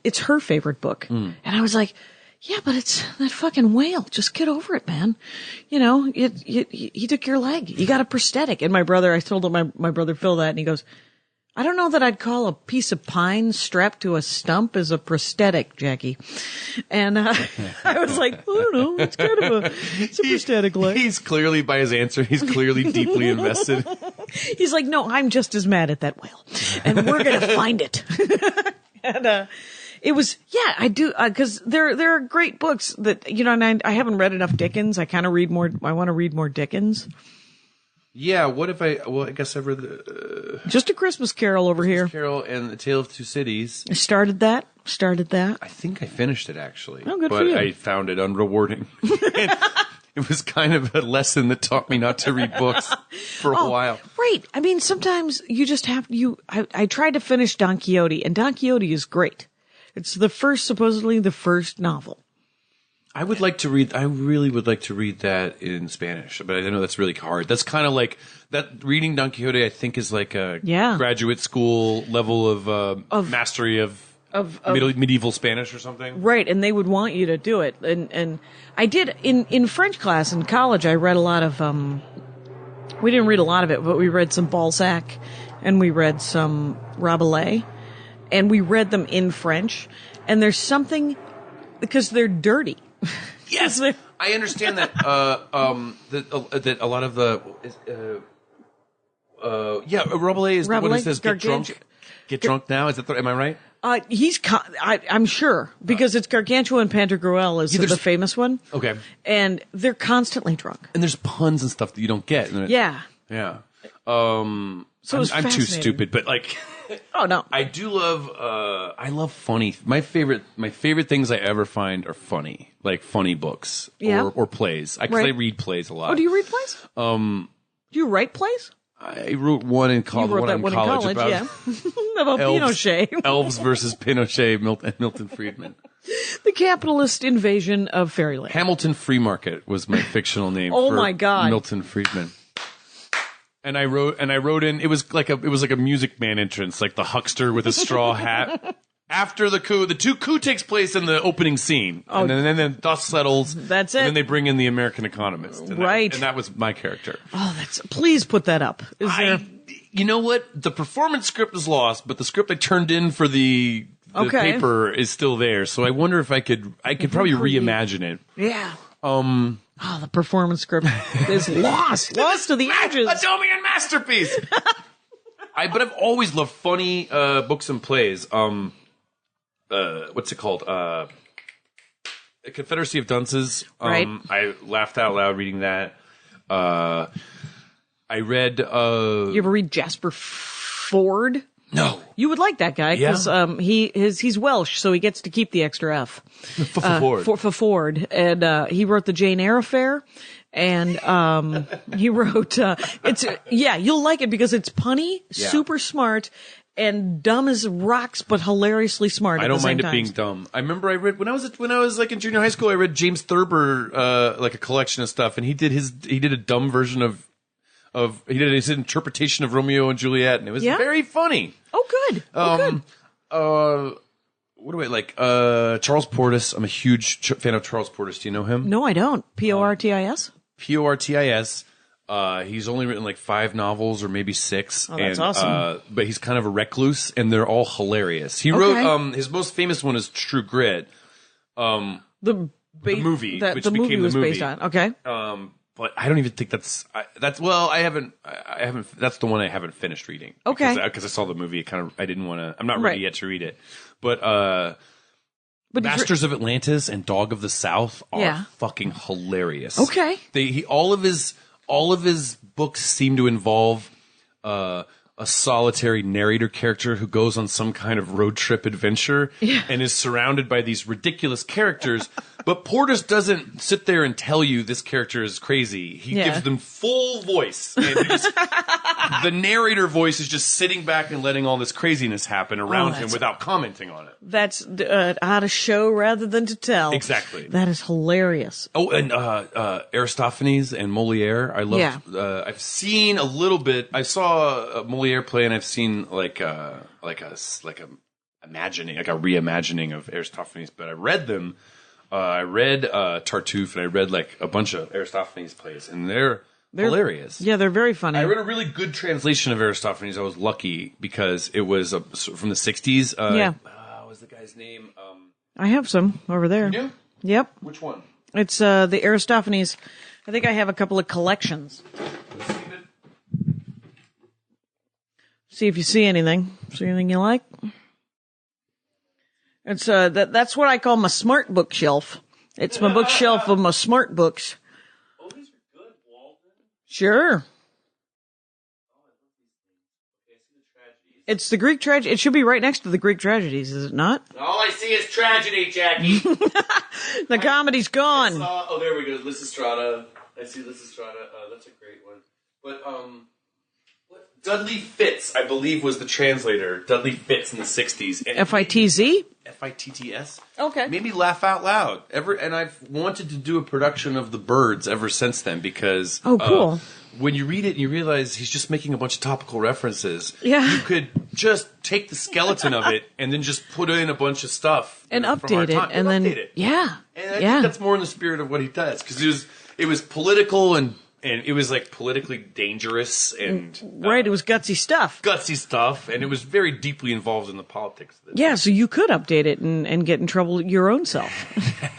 it's her favorite book. And I was like, yeah, but it's that fucking whale. Just get over it, man. You know, he took your leg. You got a prosthetic. And I told him my brother Phil that, and he goes, I don't know that I'd call a piece of pine strapped to a stump as a prosthetic, Jackie. And I was like, I don't know. It's kind of it's a prosthetic leg. He's clearly, by his answer, he's clearly deeply invested. He's like, no, I'm just as mad at that whale. And we're going to find it. And it was, yeah, I do, because there are great books that, you know, and I haven't read enough Dickens. I want to read more Dickens. Yeah, I guess I've read Just a Christmas Carol over here. Carol and The Tale of Two Cities. I started that. I think I finished it, actually. Oh, good but for you. I found it unrewarding. It was kind of a lesson that taught me not to read books for a while. Right. I mean, sometimes you just have, I tried to finish Don Quixote, and Don Quixote is great. It's supposedly the first novel. I really would like to read that in Spanish, but I know that's really hard. That's kind of like that. Reading Don Quixote, I think, is like a graduate school level of mastery of medieval Spanish or something. Right, and they would want you to do it. And I did in French class in college. I read a lot of we didn't read a lot of it, but we read some Balzac and we read some Rabelais, and we read them in French. And there's something, because they're dirty. Yes, I understand that. That a lot of the Rabelais is the one who says get drunk now. Is that am I right? I'm sure, because it's Gargantua and Pantagruel is the famous one. Okay, and they're constantly drunk. And there's puns and stuff that you don't get. Yeah. So I'm too stupid, but like. Oh no! I do love. I love funny. My favorite things I ever find are funny, like funny books or plays. I read plays a lot. Oh, do you read plays? Do you write plays? I wrote one in college. You wrote that one in college, about about Pinochet, elves versus Pinochet, Milton Friedman. The capitalist invasion of fairyland. Hamilton Free Market was my fictional name. Oh for my God, Milton Friedman. And I wrote in, it was like a Music Man entrance, like the huckster with a straw hat. After the coup takes place in the opening scene. Oh. And then dust settles. That's it. And then they bring in the American economist. And right. That was my character. Oh, please put that up. You know what? The performance script is lost, but the script I turned in for the paper is still there. So I wonder if I could probably reimagine it. Yeah. Oh, the performance script is lost to the edges. Adomian masterpiece. But I've always loved funny books and plays. What's it called? A Confederacy of Dunces. Right. I laughed out loud reading that. I read. You ever read Jasper Ford? No. You would like that guy because he's Welsh, so he gets to keep the extra F. For Ford. And he wrote the Jane Eyre Affair. And he wrote you'll like it because it's punny, super smart, and dumb as rocks, but hilariously smart. I don't mind it being dumb. I remember I read when I was like in junior high school. I read James Thurber like a collection of stuff, and he did a dumb version of his interpretation of Romeo and Juliet, and it was very funny. Oh, good. What do I like? Charles Portis. I'm a huge fan of Charles Portis. Do you know him? No, I don't. Portis? Portis. He's only written like 5 novels or maybe 6. Oh, that's awesome. But he's kind of a recluse, and they're all hilarious. He wrote his most famous one is True Grit. The the movie, that which the became movie was the movie. based on. Okay. But I don't even think that's well. I haven't. That's the one I haven't finished reading. Okay. Because I saw the movie. I didn't want to. I'm not ready Right. yet to read it. But Masters of Atlantis and Dog of the South are fucking hilarious. Okay. All of his books seem to involve a solitary narrator character who goes on some kind of road trip adventure and is surrounded by these ridiculous characters. But Protis doesn't sit there and tell you this character is crazy. He gives them full voice. And the narrator voice is just sitting back and letting all this craziness happen around him without commenting on it. That's how to show rather than to tell. Exactly. That is hilarious. Oh, and Aristophanes and Moliere. I love. I've seen a little bit. I saw Moliere play, and I've seen like a reimagining of Aristophanes. But I read them. I read Tartuffe, and I read like a bunch of Aristophanes plays, and they're hilarious. Yeah, they're very funny. I read a really good translation of Aristophanes. I was lucky because it was from the 60s. What was the guy's name? I have some over there. You do? Yep. Which one? It's the Aristophanes. I think I have a couple of collections. See if you see anything. See anything you like? It's that's what I call my smart bookshelf. It's my bookshelf of my smart books. Oh, these are good, Walden. Sure. It's the Greek tragedy. It should be right next to the Greek tragedies, is it not? All I see is tragedy, Jackie. The comedy's gone. There we go. Lysistrata. I see Lysistrata. That's a great one. But Dudley Fitz, I believe, was the translator. Dudley Fitz in the 60s. F-I-T-Z? F-I-T-T-S. Okay. Made me laugh out loud. And I've wanted to do a production of The Birds ever since then because... Oh, cool. When you read it and you realize he's just making a bunch of topical references, Yeah. you could just take the skeleton of it and then just put in a bunch of stuff. And from our update it. time. And then, update it. yeah. And I think that's more in the spirit of what he does. Because it was political and it was like politically dangerous and Right, it was gutsy stuff. gutsy stuff, and it was very deeply involved in the politics of it. Yeah, so you could update it and get in trouble your own self.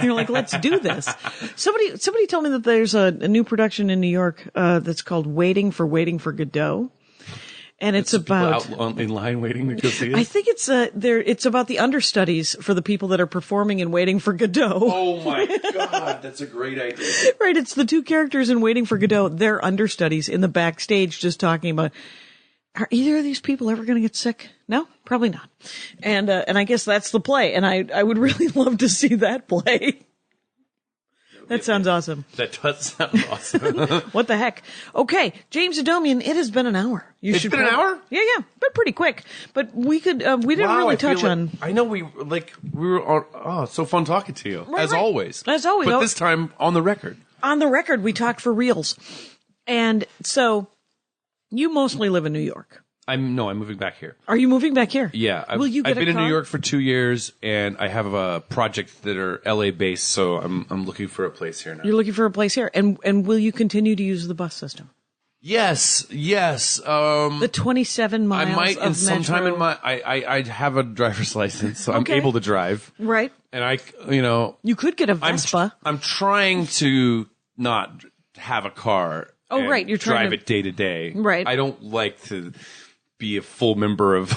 You're like, let's do this. Somebody told me that there's a new production in New York that's called Waiting for Godot. And it's about out in line waiting to go see it. I think it's about the understudies for the people that are performing in Waiting for Godot. Oh my god, that's a great idea. Right, it's the two characters in Waiting for Godot. They're understudies in the backstage just talking about, are either of these people ever going to get sick? No, probably not. And I guess that's the play. And I would really love to see that play. That sounds awesome. That does sound awesome. What the heck? Okay, James Adomian, it has been an hour. It's been an hour? Yeah, but pretty quick. But we could, we didn't really touch on. I know we were on. Oh, it's so fun talking to you as right. always. As always. But this time on the record. On the record, we talked for reals. And so, you mostly live in New York. I'm moving back here. Are you moving back here? Yeah. Will you get I've been a in car? New York for 2 years, and I have a project that are LA based, so I'm looking for a place here now. You're looking for a place here. And will you continue to use the bus system? Yes. The 27 miles I might, of and sometime metro. in my, I have a driver's license, so I'm able to drive. Right. And You could get a Vespa. I'm trying to not have a car. Oh, and right, you're trying drive to- it day to day. Right. I don't like to be a full member of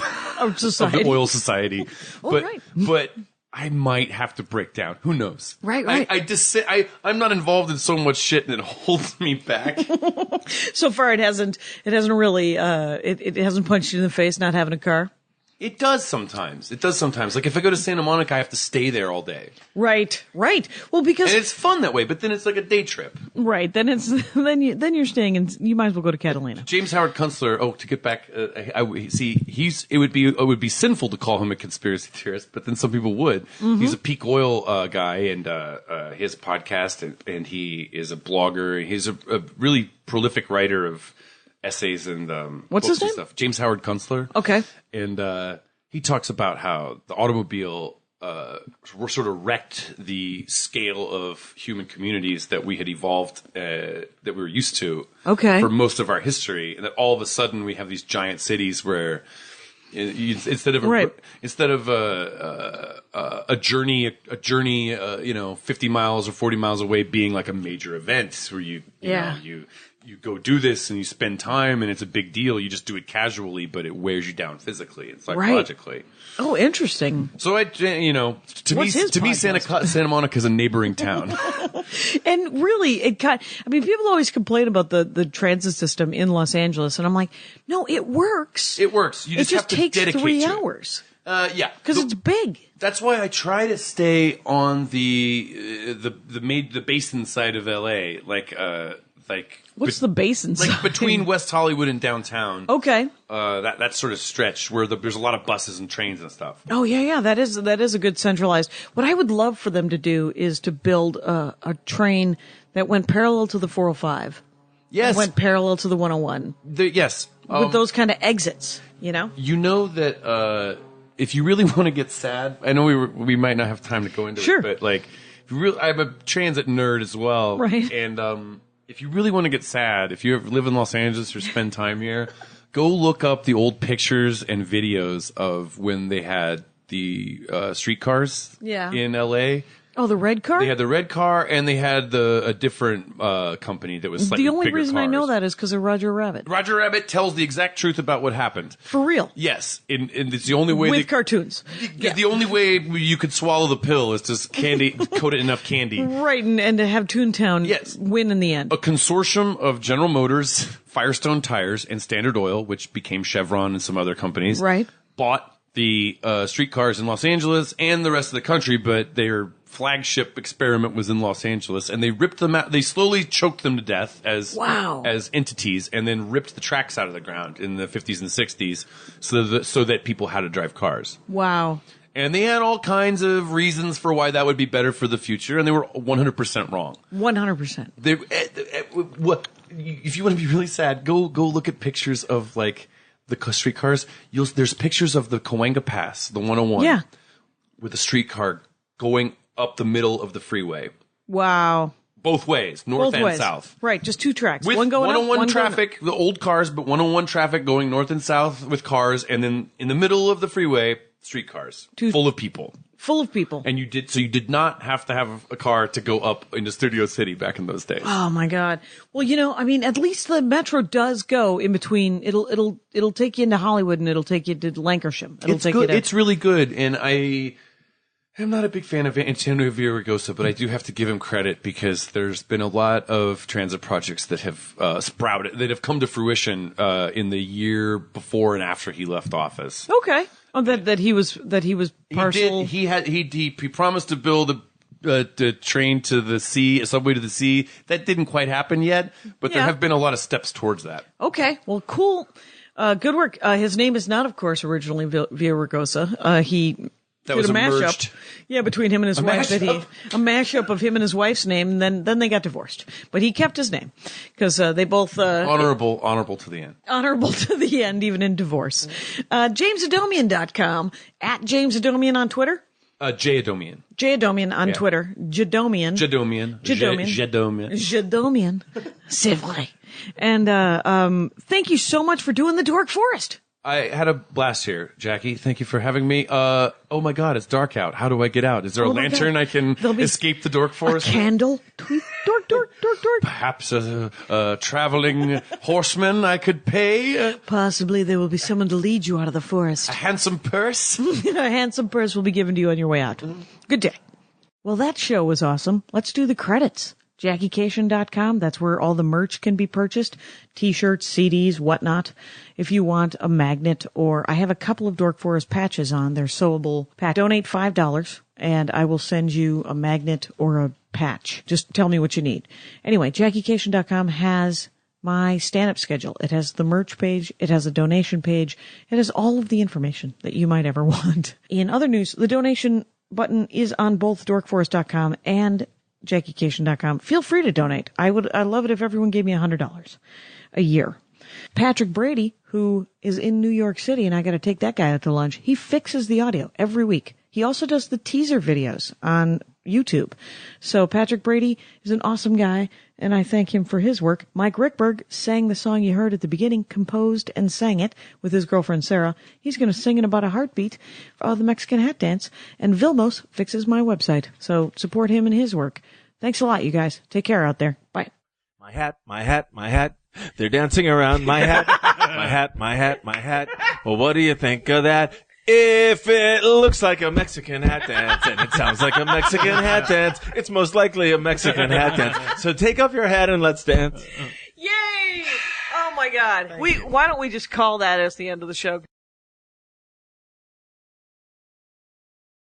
society. of the oil society. Oh, but right. but I might have to break down. Who knows? Right. I'm not involved in so much shit and it holds me back. So far, it hasn't really, it hasn't punched you in the face not having a car. It does sometimes. Like if I go to Santa Monica, I have to stay there all day. Right. Well, because And it's fun that way, but then it's like a day trip. right, then then you're staying in. You might as well go to Catalonia. James Howard Kunstler. Oh, to get back, it would be sinful to call him a conspiracy theorist, but then some people would. Mm-hmm. He's a peak oil guy, and he has a podcast, and he is a blogger. He's a really prolific writer of essays and What's books his name? and stuff. James Howard Kunstler. Okay. And he talks about how the automobile sort of wrecked the scale of human communities that we had evolved, that we were used to Okay. for most of our history. And that all of a sudden we have these giant cities where Instead of a journey, 50 miles or 40 miles away being like a major event where you go do this and you spend time and it's a big deal. You just do it casually, but it wears you down physically and psychologically. Right. Oh, interesting. So to me, Santa Monica is a neighboring town. And really, people always complain about the transit system in Los Angeles, and I'm like, no, it works. It works. You just have to takes dedicate 3 to hours. Yeah, because it's big. That's why I try to stay on the basin side of LA, What's the basin side? Like between West Hollywood and downtown. Okay. That sort of stretch where there's a lot of buses and trains and stuff. Oh yeah, that is a good centralized. What I would love for them to do is to build a train that went parallel to the 405. Yes. Went parallel to the 101. Yes. With those kind of exits, You know that if you really want to get sad, I know we might not have time to go into it, but like, I'm a transit nerd as well, right? And if you really want to get sad, if you ever live in Los Angeles or spend time here, go look up the old pictures and videos of when they had the streetcars in LA. Oh, the red car? They had the red car, and they had a different company that was slightly bigger. The only reason cars. I know that is because of Roger Rabbit. Roger Rabbit tells the exact truth about what happened. For real? Yes, and it's the only way with cartoons. The only way you could swallow the pill is to coat it in enough candy, right? And to have Toontown win in the end. A consortium of General Motors, Firestone Tires, and Standard Oil, which became Chevron and some other companies, bought the streetcars in Los Angeles and the rest of the country, but their flagship experiment was in Los Angeles, and they ripped them out. They slowly choked them to death as entities, and then ripped the tracks out of the ground in the 50s and 60s so that people had to drive cars. Wow. And they had all kinds of reasons for why that would be better for the future, and they were 100% wrong. 100%. If you want to be really sad, go look at pictures of like the streetcars. There's pictures of the Cahuenga Pass, the 101, with a streetcar going up the middle of the freeway. Wow. Both ways, north and south. Right, just two tracks. With one going 101 up, one traffic, the old cars, but 101 traffic going north and south with cars, and then in the middle of the freeway, streetcars full of people. Full of people. And you did not have to have a car to go up into Studio City back in those days. Oh my God. Well, at least the metro does go in between. It'll take you into Hollywood and it'll take you to Lancashire. It's really good, and I'm not a big fan of Antonio Villaraigosa, but I do have to give him credit because there's been a lot of transit projects that have sprouted, that have come to fruition in the year before and after he left office. Okay. Oh, that he was partial. He promised to build a train to the sea, a subway to the sea. That didn't quite happen yet, but there have been a lot of steps towards that. Okay. Well, cool. Good work. His name is not, of course, originally Villaraigosa. He that was a mashup. Merged. Yeah, between him and his wife. A mashup of him and his wife's name, and then they got divorced. But he kept his name because they both honorable to the end. Honorable to the end, even in divorce. JamesAdomian.com at James Adomian on Twitter. J Adomian. J Adomian on Twitter. Jadomian. C'est vrai. And thank you so much for doing the Dork Forest. I had a blast here, Jackie. Thank you for having me. Oh my God, it's dark out. How do I get out? Is there a lantern I can escape the Dork Forest? A candle? Dork. Perhaps a traveling horseman I could pay? Possibly there will be someone to lead you out of the forest. A handsome purse? A handsome purse will be given to you on your way out. Good day. Well, that show was awesome. Let's do the credits. JackieCation.com. That's where all the merch can be purchased. T-shirts, CDs, whatnot. If you want a magnet, or I have a couple of Dork Forest patches on. They're sewable patch. Donate $5 and I will send you a magnet or a patch. Just tell me what you need. Anyway, JackieCation.com has my stand-up schedule. It has the merch page. It has a donation page. It has all of the information that you might ever want. In other news, the donation button is on both dorkforest.com and JackieCation.com. Feel free to donate. I love it if everyone gave me $100 a year. Patrick Brady, who is in New York City, and I got to take that guy out to lunch. He fixes the audio every week. He also does the teaser videos on YouTube. So Patrick Brady is an awesome guy, and I thank him for his work. Mike Rickberg sang the song you heard at the beginning, composed and sang it with his girlfriend Sarah. He's going to sing in about a heartbeat the Mexican hat dance. And Vilmos fixes my website, so support him and his work. Thanks a lot, you guys. Take care out there. Bye. My hat, my hat, my hat. They're dancing around my hat. My hat, my hat, my hat. Well, what do you think of that? If it looks like a Mexican hat dance and it sounds like a Mexican hat dance, it's most likely a Mexican hat dance. So take off your hat and let's dance. Yay! Oh my God. Why don't we just call that as the end of the show?